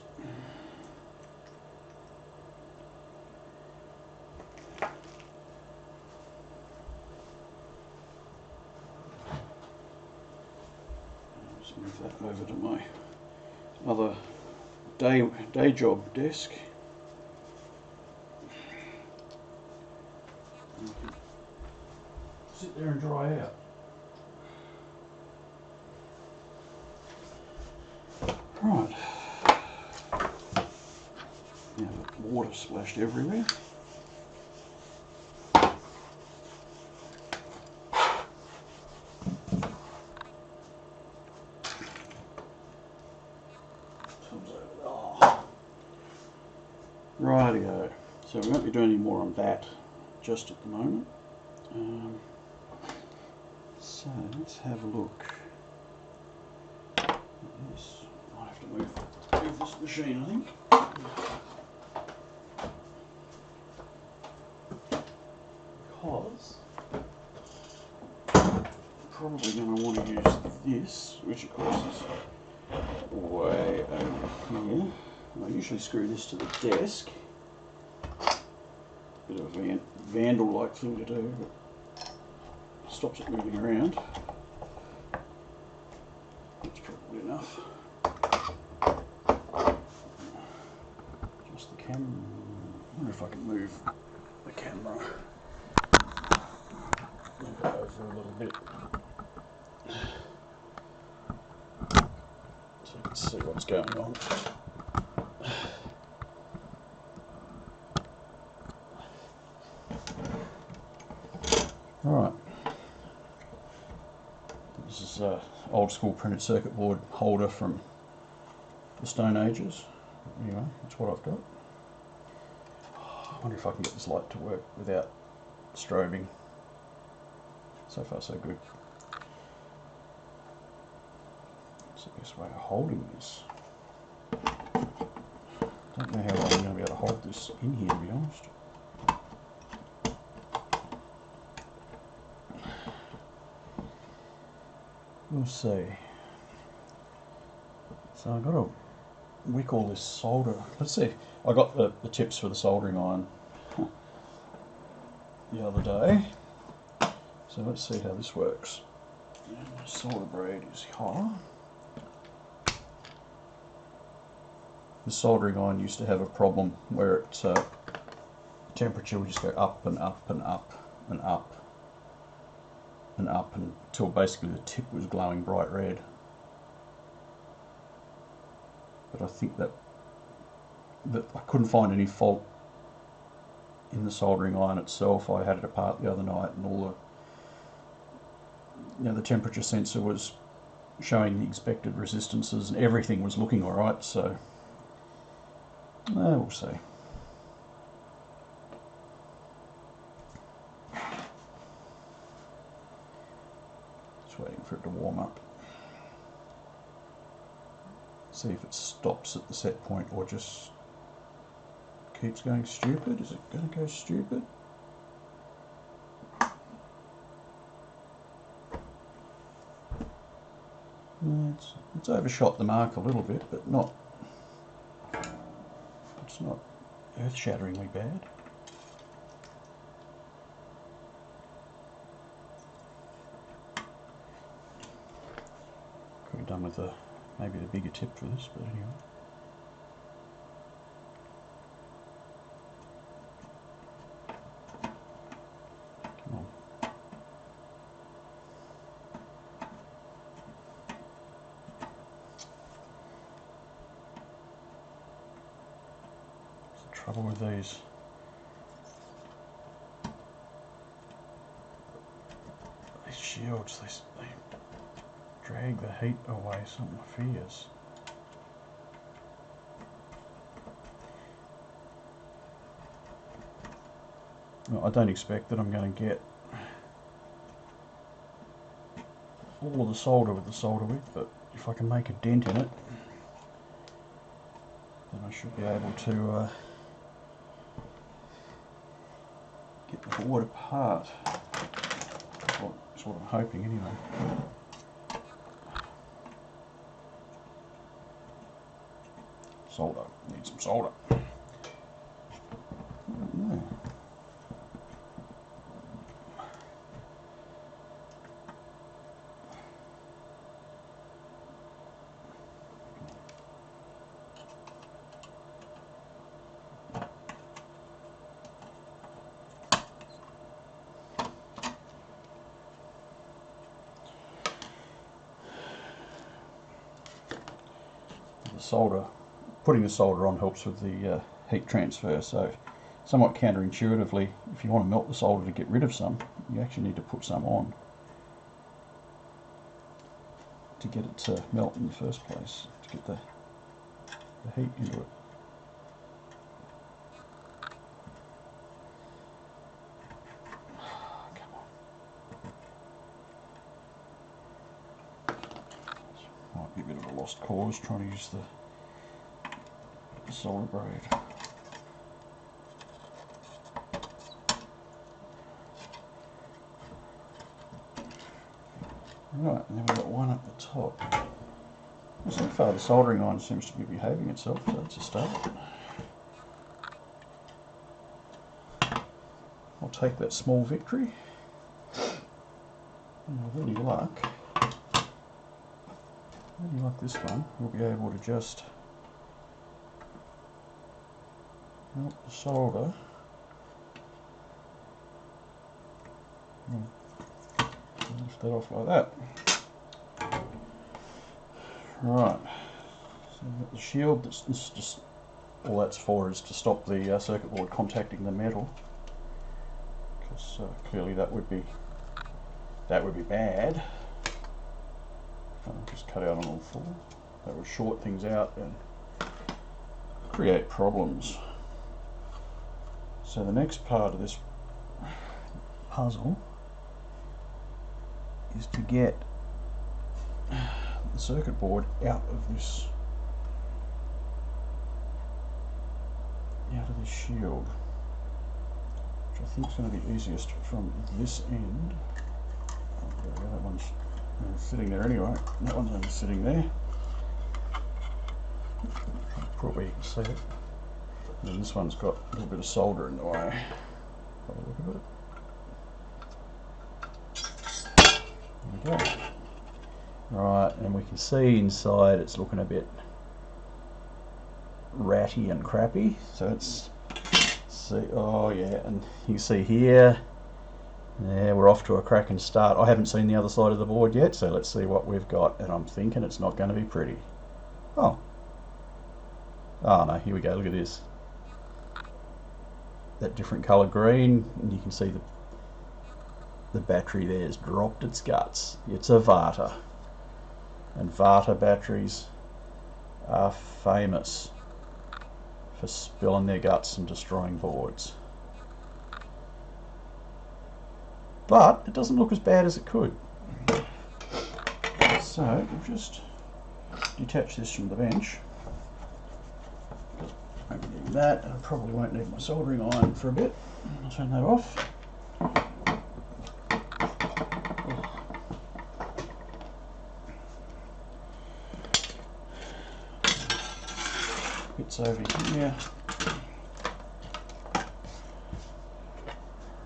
Just move that over to my other day job desk. Sit there and dry out. Right. Now the water splashed everywhere. Rightio. So we won't be doing any more on that just at the moment. So let's have a look at this. I have to move this machine, I think. Because I'm probably going to want to use this, which of course is way over here. I usually screw this to the desk. Bit of a vandal-like thing to do, but stops it moving around. That's probably enough. Just the camera. I wonder if I can move the camera. Move it over a little bit. So you can see what's going on. Alright, this is an old school printed circuit board holder from the Stone Ages. Anyway, that's what I've got. I wonder if I can get this light to work without strobing. So far so good. That's the best way of holding this. Don't know how long I'm going to be able to hold this in here, to be honest. We'll see. So I've got to wick all this solder. Let's see. I got the tips for the soldering iron the other day. So let's see how this works. My solder braid is here. The soldering iron used to have a problem where it temperature would just go up and up and up and up and up until basically the tip was glowing bright red. But I think that I couldn't find any fault in the soldering iron itself. I had it apart the other night, and all the the temperature sensor was showing the expected resistances, and everything was looking all right. So we'll see. Waiting for it to warm up. See if it stops at the set point or just keeps going stupid. Is it going to go stupid? It's overshot the mark a little bit, but it's not earth-shatteringly bad. Could have done with maybe the bigger tip for this, but anyway. Come on. What's the trouble with these? These shields, they drag the heat away, something fierce. Well, I don't expect that I'm going to get all of the solder with the solder wick, but if I can make a dent in it, then I should be able to get the board apart. That's what I'm hoping anyway. Solder. Need some solder. Yeah. The solder, putting the solder on helps with the heat transfer, so somewhat counterintuitively, if you want to melt the solder to get rid of some, you actually need to put some on to get it to melt in the first place, to get the heat into it. Might be a bit of a lost cause trying to use the solder braid. Right, and then we've got one at the top. Well, so far the soldering iron seems to be behaving itself, so that's a start. I'll take that small victory. And with any luck this one, we'll be able to just melt the solder. Lift that off like that. Right, so we've got the shield. This just all that's for is to stop the circuit board contacting the metal, because clearly that would be bad. Just cut out on all four. That would short things out and create problems. So the next part of this puzzle is to get the circuit board out of this shield, which I think is going to be easiest from this end. Oh, there we go, that one's sitting there anyway. That one's only sitting there. Probably you can see it. And then this one's got a little bit of solder in the way. Have a look at it. There we go. Right, and we can see inside it's looking a bit ratty and crappy. So let's see. Oh yeah, and you see here. Yeah, we're off to a cracking start. I haven't seen the other side of the board yet, so let's see what we've got. And I'm thinking it's not going to be pretty. Oh no, here we go. Look at this. That different colour green, and you can see the battery there has dropped its guts. It's a Varta, and Varta batteries are famous for spilling their guts and destroying boards. But it doesn't look as bad as it could. So we'll just detach this from the bench. I won't need that. I probably won't need my soldering iron for a bit. I'll turn that off. Bits over here.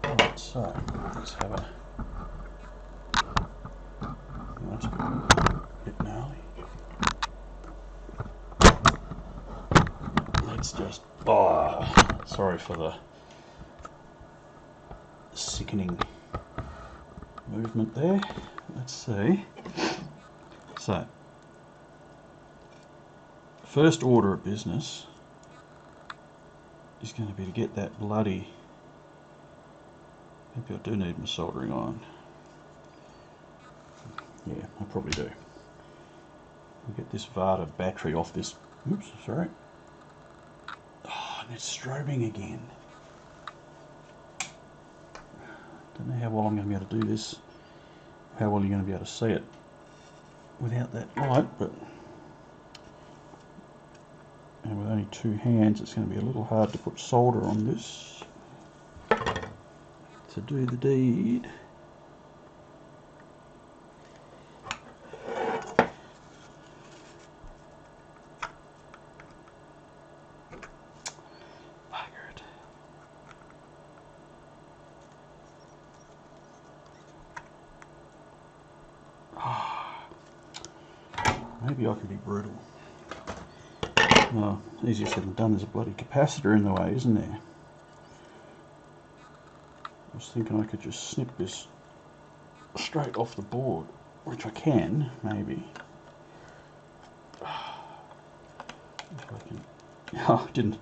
Right, so let's have a. That's a bit gnarly. Let's just. Oh, sorry for the sickening movement there. Let's see. So, first order of business is going to be to get that bloody. Maybe I do need my soldering iron. Yeah, I probably do. We'll get this Varta battery off this. Oops, sorry. Oh, and it's strobing again. Don't know how well I'm going to be able to do this. How well you're going to be able to see it without that light, but and with only two hands, it's going to be a little hard to put solder on this to do the deed. maybe I can be brutal. Well, easier said than done. There's a bloody capacitor in the way, isn't there? I was thinking I could just snip this straight off the board, which I can, maybe. If I can. Oh, didn't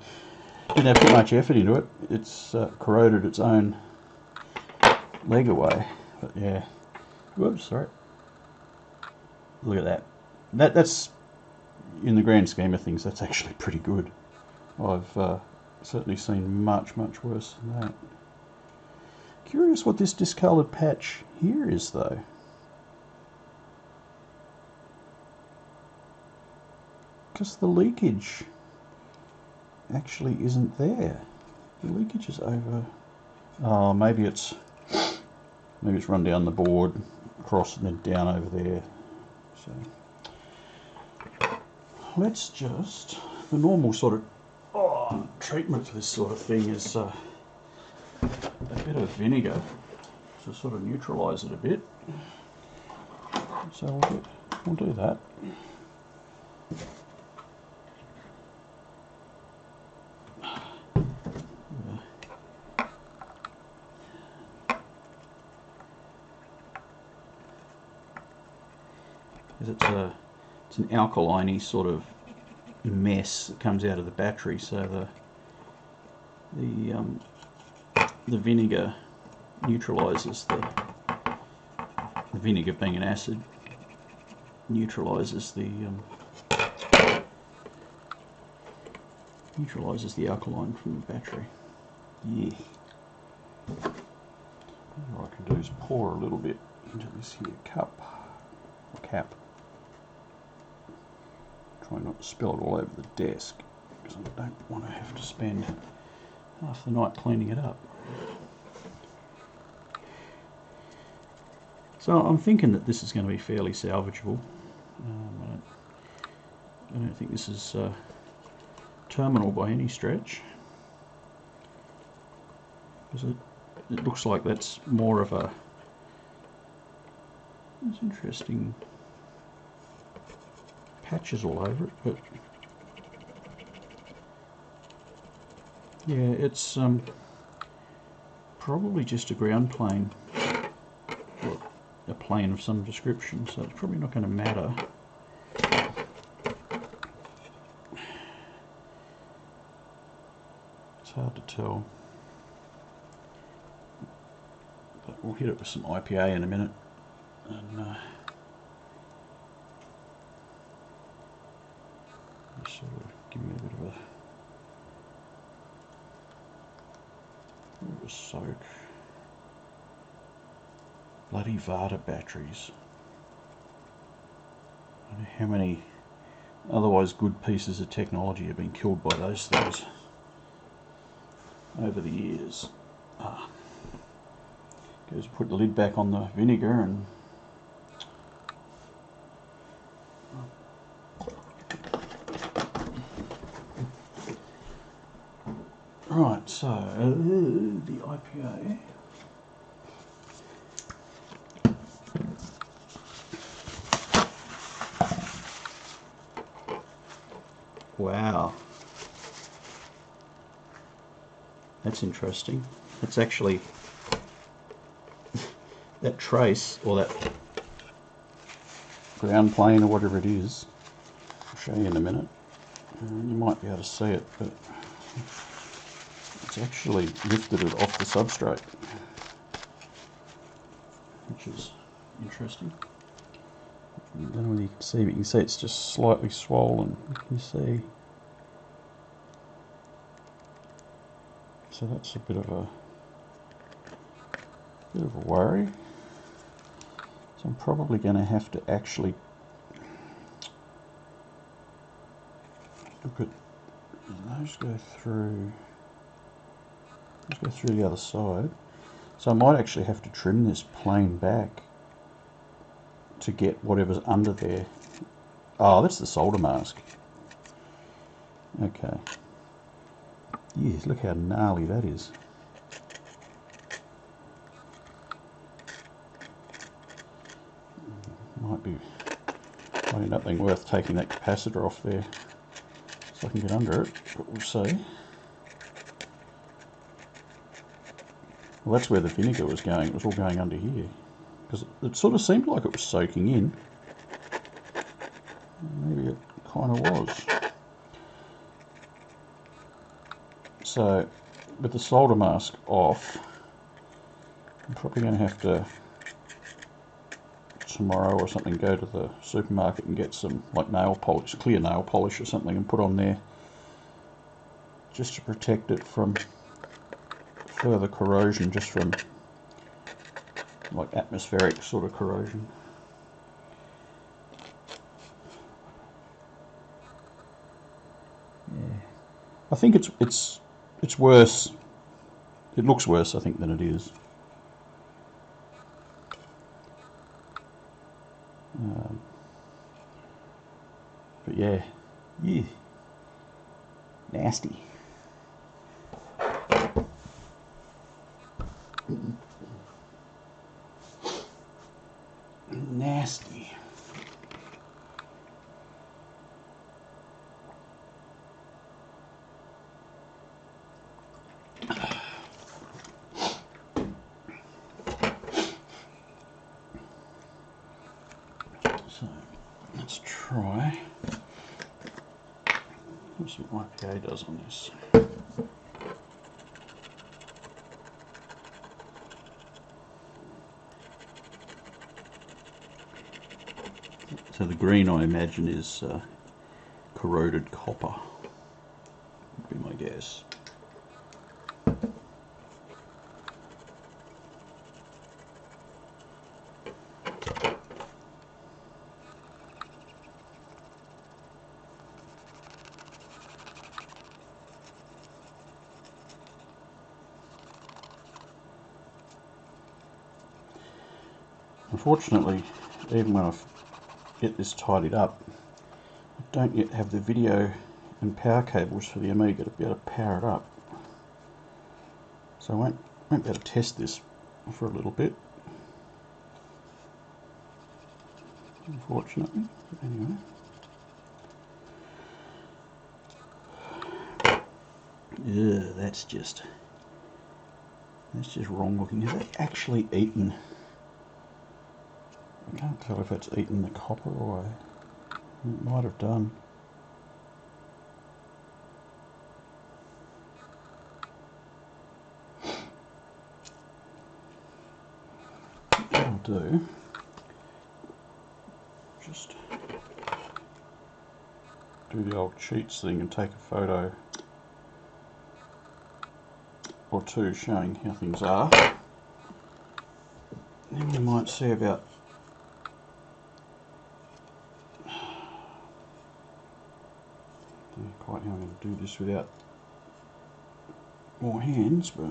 have too much effort into it. It's corroded its own leg away. But yeah. Whoops, sorry. Look at that. That's, in the grand scheme of things, that's actually pretty good. I've certainly seen much, much worse than that. Curious what this discoloured patch here is, though. Because the leakage actually isn't there. The leakage is over. Oh, maybe it's run down the board, across and then down over there. So let's just, the normal sort of treatment for this sort of thing is a bit of vinegar to sort of neutralise it a bit. So we'll do that. It's an alkaline-y sort of mess that comes out of the battery, so the vinegar neutralises the vinegar, being an acid, neutralises the alkaline from the battery. Yeah. What I can do is pour a little bit into this here cup or cap. Try not to spill it all over the desk, because I don't want to have to spend half the night cleaning it up. So I'm thinking that this is going to be fairly salvageable. I don't think this is terminal by any stretch, because it looks like that's more of a, it's interesting patches all over it, but yeah, it's probably just a ground plane, or a plane of some description, so it's probably not going to matter. It's hard to tell, but we'll hit it with some IPA in a minute, and sort of give me a bit of a soak. Bloody Vata batteries. I don't know how many otherwise good pieces of technology have been killed by those things over the years. Goes to put the lid back on the vinegar and right, so the IPA. Wow, that's interesting. That's actually that trace, or that ground plane or whatever it is. I'll show you in a minute. You might be able to see it, but it's actually lifted it off the substrate, which is interesting. I don't know whether you can see, but you can see it's just slightly swollen. You can see. So that's a bit of a worry. So I'm probably going to have to actually look at those go through. Let's go through the other side. So I might actually have to trim this plane back to get whatever's under there. Oh, that's the solder mask. Okay. Yes, look how gnarly that is. Might Might end up being worth taking that capacitor off there so I can get under it, but we'll see. Well, that's where the vinegar was going. It was all going under here, because it sort of seemed like it was soaking in. Maybe it kind of was. So, with the solder mask off, I'm probably going to have to, tomorrow or something, go to the supermarket and get some like nail polish, clear nail polish or something, and put on there just to protect it from further corrosion, just from like atmospheric sort of corrosion. Yeah, I think it's worse. It looks worse, I think, than it is. But yeah, nasty. Nasty. So let's try. Let's see what IPA does on this. So the green, I imagine, is corroded copper, would be my guess. Unfortunately, even when I get this tidied up, I don't yet have the video and power cables for the Amiga to be able to power it up. So I won't be able to test this for a little bit, unfortunately. But anyway. Yeah, that's just wrong looking. Has that actually eaten? I can't tell if it's eaten the copper away. It might have done. What I'll do, just do the old cheats thing and take a photo or two showing how things are. Then you might see about quite how I'm going to do this without more hands, but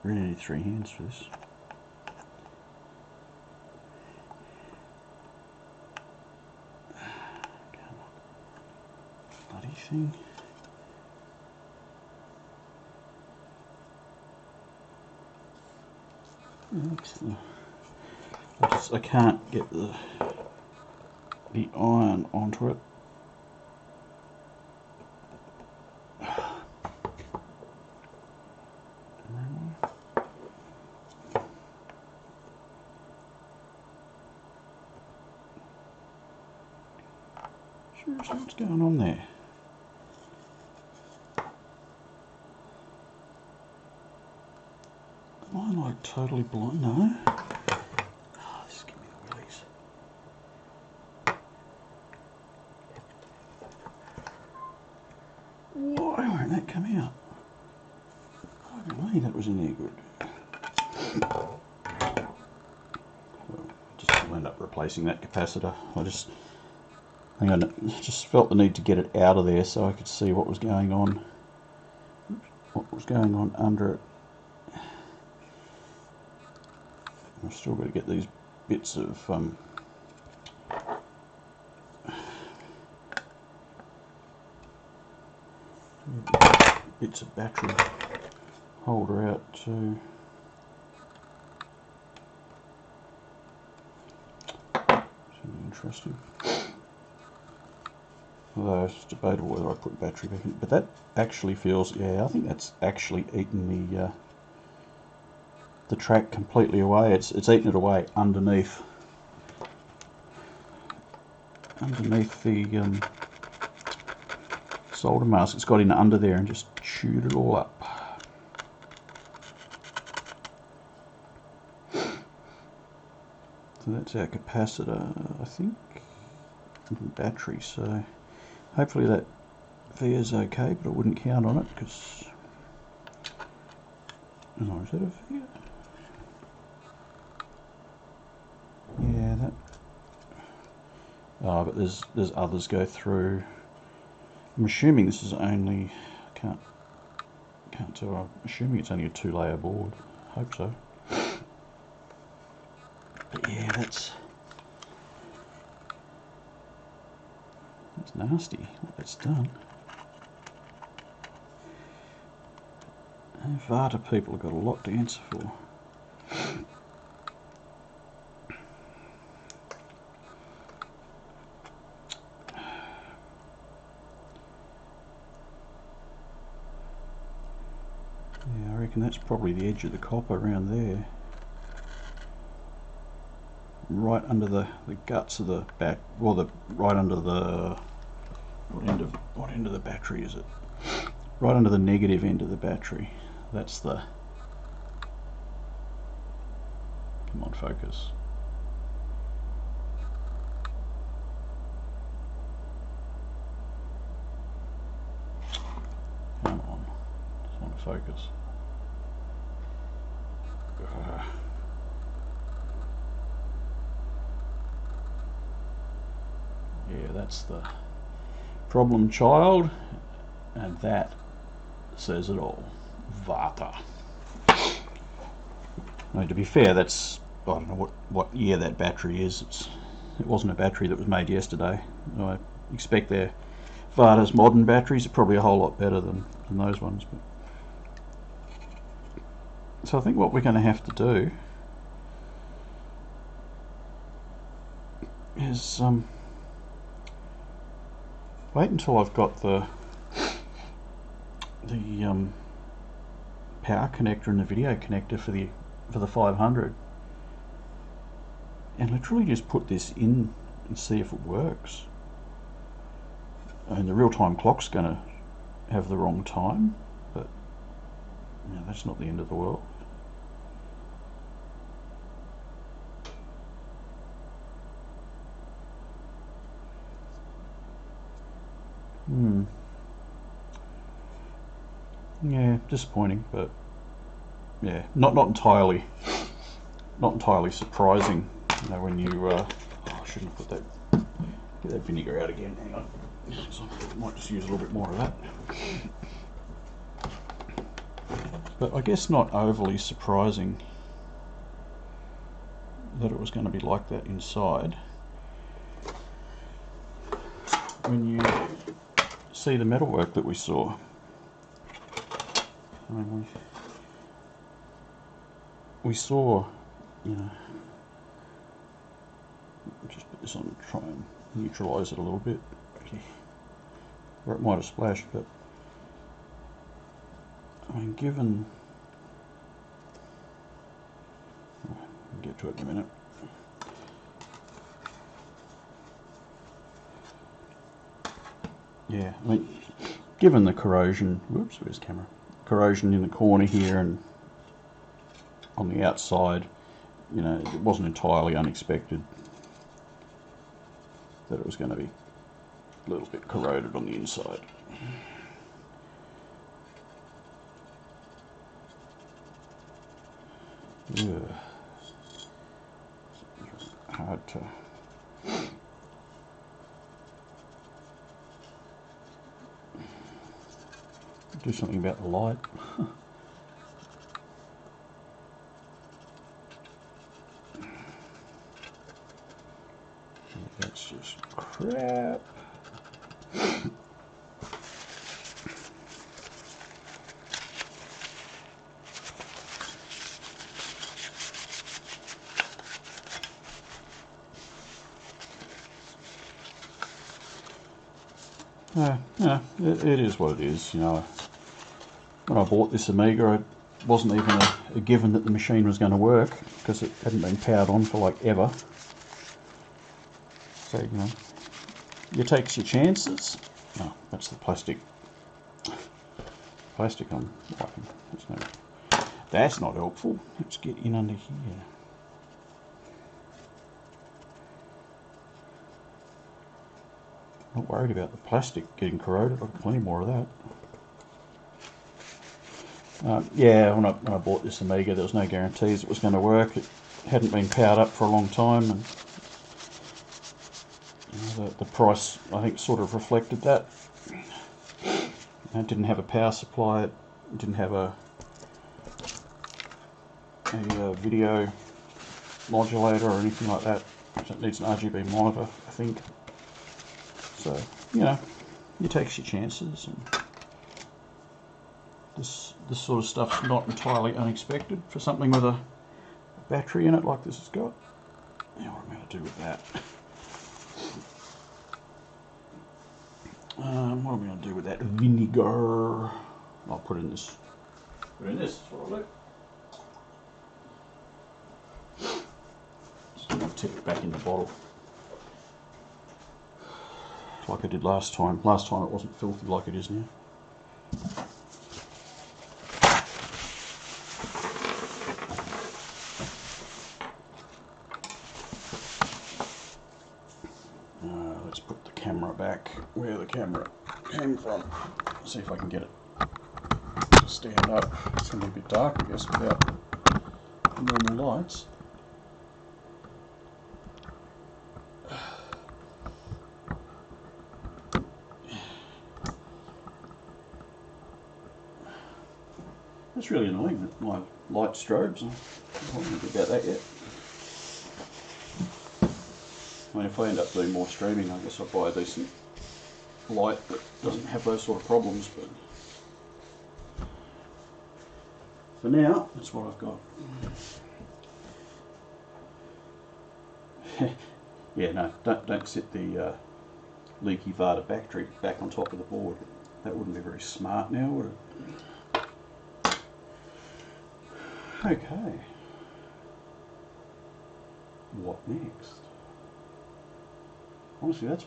really need 3 hands for this. Bloody thing. I can't get the iron onto it. Seriously, what's going on there? Am I like totally blind? No. Oh, just give me the willies. Why won't that come out? I don't know, that was in there good. Well, end up replacing that capacitor. I just felt the need to get it out of there so I could see what was going on. What was going on under it. I've still got to get these bits of battery holder out too. Interesting. Although it's debatable whether I put battery back in. But that actually feels, yeah, I think that's actually eaten the track completely away. It's eaten it away underneath the solder mask. It's got in under there and just chewed it all up. So that's our capacitor, I think, and battery. So hopefully that veer's okay, but I wouldn't count on it because, oh, is that a veer? Yeah, that. Oh, but there's others go through. I'm assuming this is only, can't tell. I'm assuming it's only a 2-layer board. Hope so. But yeah, that's nasty what that's done. Vata people have got a lot to answer for. Yeah, I reckon that's probably the edge of the copper around there. Right under the guts of the back, well, right under the, what end of the battery is it? Right under the negative end of the battery. That's the, come on, focus. Come on, just want to focus. Yeah, that's the problem child, and that says it all. Vata. Now, to be fair, that's, I don't know what year that battery is. It wasn't a battery that was made yesterday. I expect their Vata's modern batteries are probably a whole lot better than those ones. But so I think what we're going to have to do is wait until I've got the power connector and the video connector for the 500, and literally just put this in and see if it works. And the real-time clock's going to have the wrong time, but you know, that's not the end of the world. Yeah, disappointing, but yeah, not entirely surprising. You know, when you oh, I shouldn't have put that, get that vinegar out again. Hang on, so I might just use a little bit more of that. But I guess not overly surprising that it was going to be like that inside. When you see the metalwork that we saw. I mean, we saw, you know, just put this on and try and neutralise it a little bit, or it might have splashed, but I mean, given, we'll get to it in a minute. Yeah, I mean, given the corrosion, whoops, where's the camera? Corrosion in the corner here and on the outside, you know, it wasn't entirely unexpected that it was going to be a little bit corroded on the inside. Yeah. Hard do something about the light. That's just crap. Yeah, it is what it is. You know, when I bought this Amiga, it wasn't even a given that the machine was going to work because it hadn't been powered on for like ever. So, you know, you take your chances. Oh, that's the plastic. Plastic I'm wiping. That's not helpful. Let's get in under here. Not worried about the plastic getting corroded. I've got plenty more of that. Yeah, when I bought this Amiga, there was no guarantees it was going to work. It hadn't been powered up for a long time, and you know, the price, I think, sort of reflected that. It didn't have a power supply. It didn't have a video modulator or anything like that. It needs an RGB monitor, I think. So, you know, you take your chances, and this sort of stuff's not entirely unexpected for something with a battery in it like this has got. Now what am I going to do with that? What am I going to do with that vinegar? I'll put it in this. Put it in this. That's what I'll do. Just going to tip it back in the bottle, like I did last time. Last time it wasn't filthy like it is now. Let's put the camera back where the camera came from. See if I can get it to stand up. It's going to be a bit dark, I guess, without normal lights. It's really annoying that my light strobes. I don't think about that yet. I mean, if I end up doing more streaming, I guess I'll buy a decent light that doesn't have those sort of problems, but for now, that's what I've got. Yeah, no, don't sit the leaky Vada battery back on top of the board. That wouldn't be very smart now, would it? Okay. What next? Honestly, that's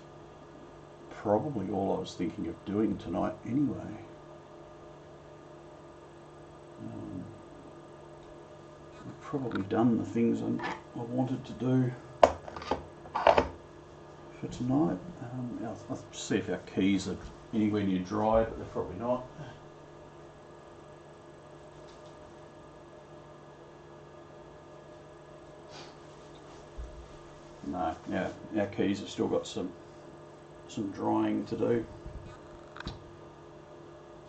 probably all I was thinking of doing tonight anyway. I've probably done the things I wanted to do for tonight. I'll see if our keys are anywhere near dry, but they're probably not. No, our keys have still got some drying to do, so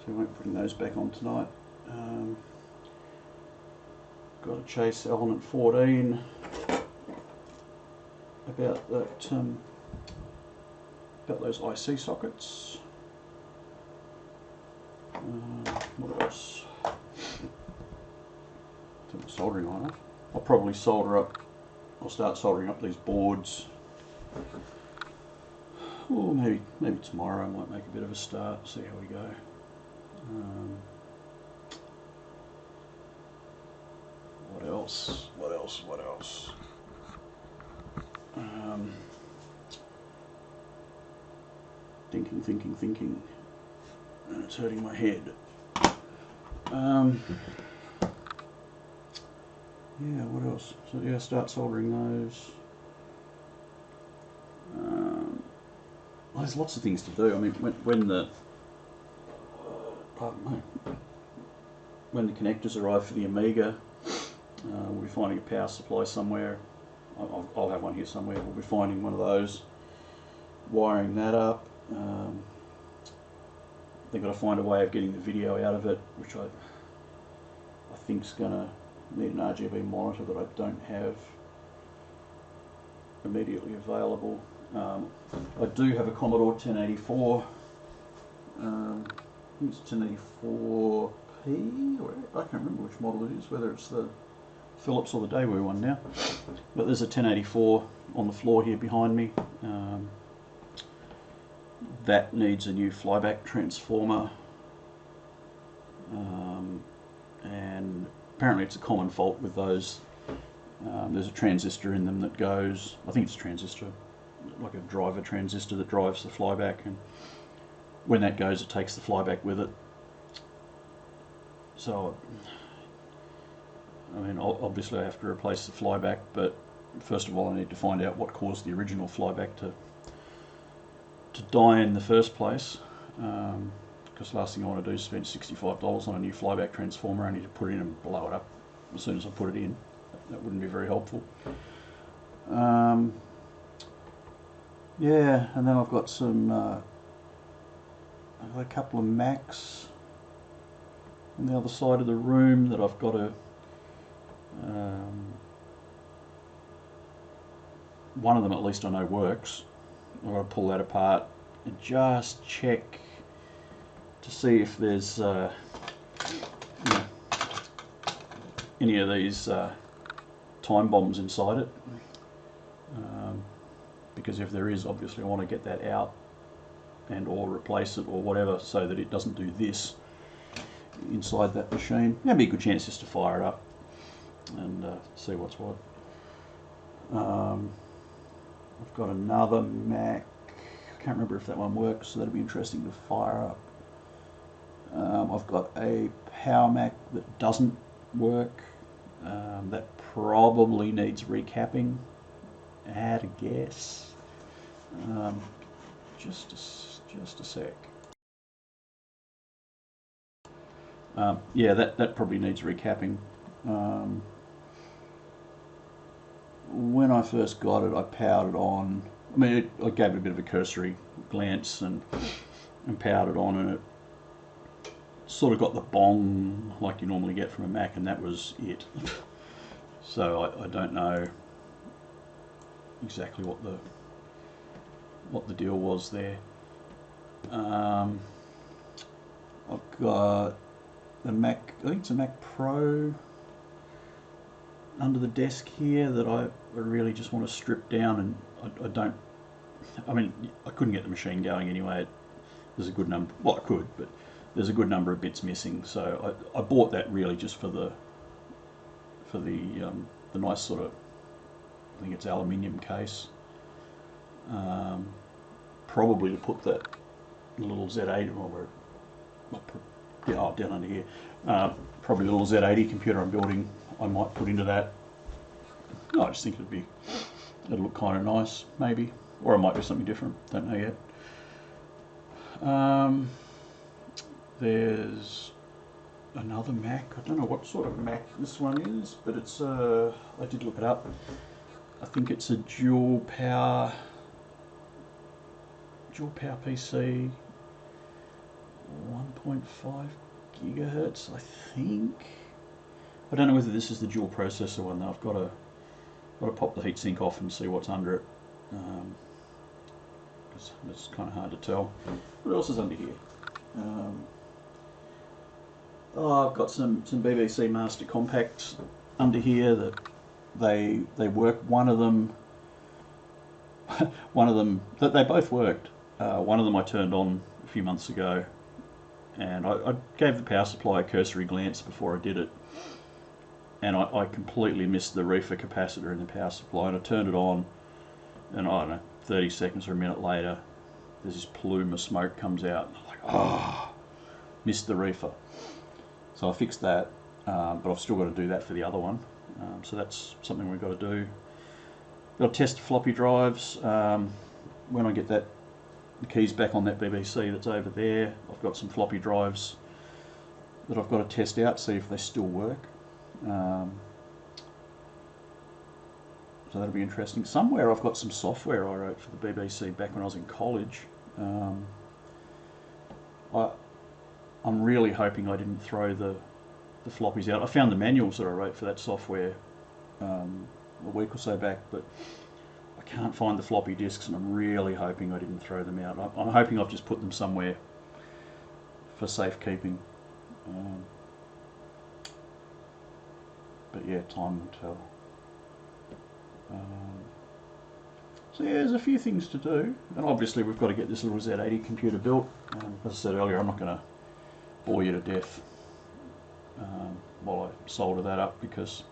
we won't be putting those back on tonight. Got to chase element 14 about that, about those IC sockets. What else? Turn the soldering iron off. I'll probably I'll start soldering up these boards. Or maybe tomorrow I might make a bit of a start, see how we go. What else? Thinking. And it's hurting my head. Yeah, what else? So yeah, start soldering those. Well, there's lots of things to do. I mean, when the when the connectors arrive for the Amiga, we'll be finding a power supply somewhere. I'll have one here somewhere. We'll be finding one of those, wiring that up. They've got to find a way of getting the video out of it, which I think is going to need an RGB monitor that I don't have immediately available. I do have a Commodore 1084. I think it's 1084p, or I can't remember which model it is, whether it's the Philips or the Daewoo one now. But there's a 1084 on the floor here behind me. That needs a new flyback transformer, and apparently it's a common fault with those. There's a transistor in them that goes, I think it's a transistor, like a driver transistor that drives the flyback, and when that goes it takes the flyback with it. So I mean, obviously I have to replace the flyback, but first of all I need to find out what caused the original flyback to die in the first place, because the last thing I want to do is spend $65 on a new flyback transformer only to put it in and blow it up as soon as I put it in. That wouldn't be very helpful. Yeah, and then I've got some I've got a couple of Macs on the other side of the room that I've got to one of them at least I know works. I've got to pull that apart and just check to see if there's any of these time bombs inside it, because if there is, obviously I want to get that out and or replace it or whatever, so that it doesn't do this inside that machine. That'd be a good chance just to fire it up and see what's what. I've got another Mac. I can't remember if that one works, so that'd be interesting to fire up. I've got a Power Mac that doesn't work. That probably needs recapping. I had a guess. Just a sec. Yeah, that probably needs recapping. When I first got it, I powered it on. I mean, I gave it a bit of a cursory glance and powered it on, and it sort of got the bong like you normally get from a Mac, and that was it. So I don't know exactly what the deal was there. I've got a Mac, I think it's a Mac Pro under the desk here that I really just want to strip down, and I don't, I mean, I couldn't get the machine going anyway. There's a good number, well I could, but there's a good number of bits missing, so I bought that really just for the nice sort of, I think it's aluminium case, probably to put that little Z80, down under here, probably the little Z80 computer I'm building, I might put into that. No, I just think it'll look kind of nice, maybe, or it might be something different. Don't know yet. There's another Mac. I don't know what sort of Mac this one is, but it's I did look it up. I think it's a dual power PC, 1.5 gigahertz, I think. I don't know whether this is the dual processor one though. I've got to pop the heatsink off and see what's under it, because it's kind of hard to tell. What else is under here? I've got some BBC Master Compacts under here that they work. One of them that they both worked. One of them I turned on a few months ago, and I gave the power supply a cursory glance before I did it, and I completely missed the reefer capacitor in the power supply, and I turned it on, and I don't know, 30 seconds or a minute later, there's this plume of smoke comes out, and I'm like, oh, missed the reefer. So I fixed that, but I've still got to do that for the other one, so that's something we've got to do. Got to test floppy drives. When I get the keys back on that BBC that's over there, I've got some floppy drives that I've got to test out, see if they still work. So that'll be interesting. Somewhere I've got some software I wrote for the BBC back when I was in college. I'm really hoping I didn't throw the floppies out. I found the manuals that I wrote for that software a week or so back, but I can't find the floppy disks, and I'm really hoping I didn't throw them out. I'm hoping I've just put them somewhere for safekeeping. But yeah, time will tell. So yeah, there's a few things to do, and obviously we've got to get this little Z80 computer built. As I said earlier, I'm not going to bore you to death while I solder that up, because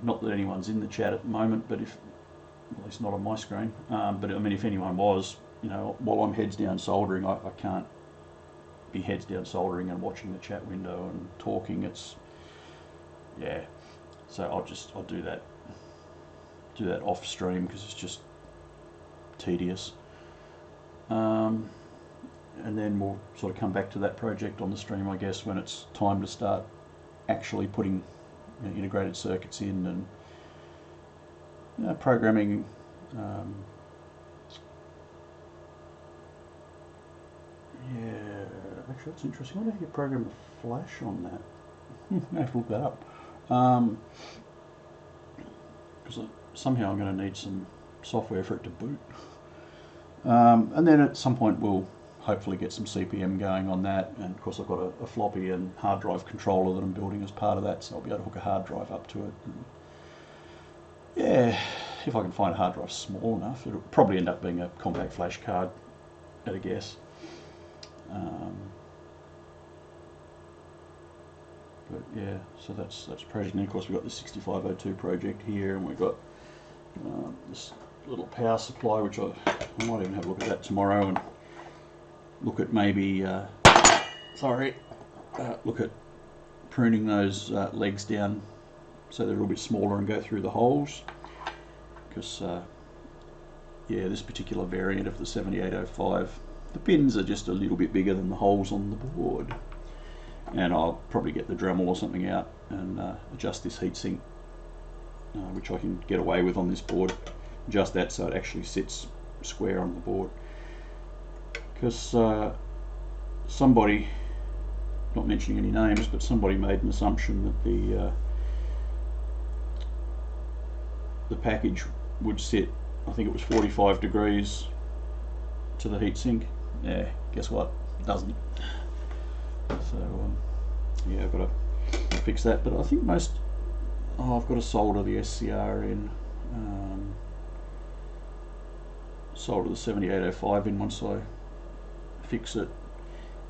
not that anyone's in the chat at the moment, but if, at least not on my screen, but I mean, if anyone was, while I'm heads down soldering, I can't be heads down soldering and watching the chat window and talking. It's, yeah, so I'll do that off stream, because it's just tedious. And then we'll sort of come back to that project on the stream, I guess, when it's time to start actually putting integrated circuits in and programming. Yeah, actually that's interesting. I wonder if you program the flash on that. I have to look that up. Because somehow I'm going to need some software for it to boot. And then at some point we'll hopefully get some CPM going on that, and of course I've got a floppy and hard drive controller that I'm building as part of that, so I'll be able to hook a hard drive up to it. And yeah, if I can find a hard drive small enough, it'll probably end up being a compact flash card at a guess. But yeah, so that's project. And of course we've got the 6502 project here, and we've got this little power supply, which I might even have a look at that tomorrow, and look at maybe look at pruning those legs down so they're a little bit smaller and go through the holes, because yeah, this particular variant of the 7805, the pins are just a little bit bigger than the holes on the board, and I'll probably get the Dremel or something out and adjust this heatsink, which I can get away with on this board, adjust that so it actually sits square on the board. Because somebody, not mentioning any names, but somebody made an assumption that the package would sit, I think it was 45 degrees to the heatsink. Yeah, guess what? It doesn't. So yeah, I've got to fix that. But I think most, I've got to solder the SCR in, solder the 7805 in once I fix it,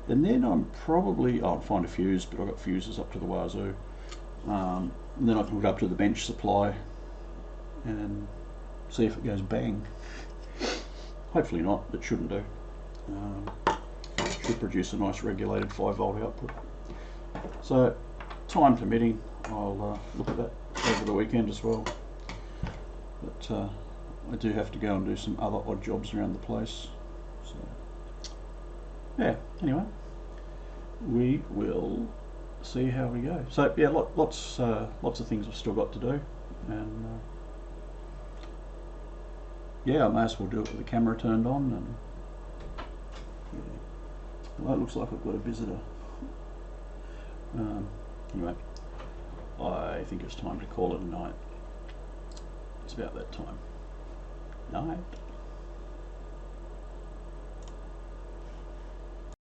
and then I'm probably, I'll find a fuse, but I've got fuses up to the wazoo, and then I can hook up to the bench supply and see if it goes bang. Hopefully not, but shouldn't do. Should produce a nice regulated 5-volt output. So time permitting, I'll look at that over the weekend as well, but I do have to go and do some other odd jobs around the place. So yeah, anyway, we will see how we go. So yeah, lots of things I've still got to do, and yeah, I may as well do it with the camera turned on. And yeah. Well, it looks like I've got a visitor. Anyway, I think it's time to call it a night. It's about that time. Night.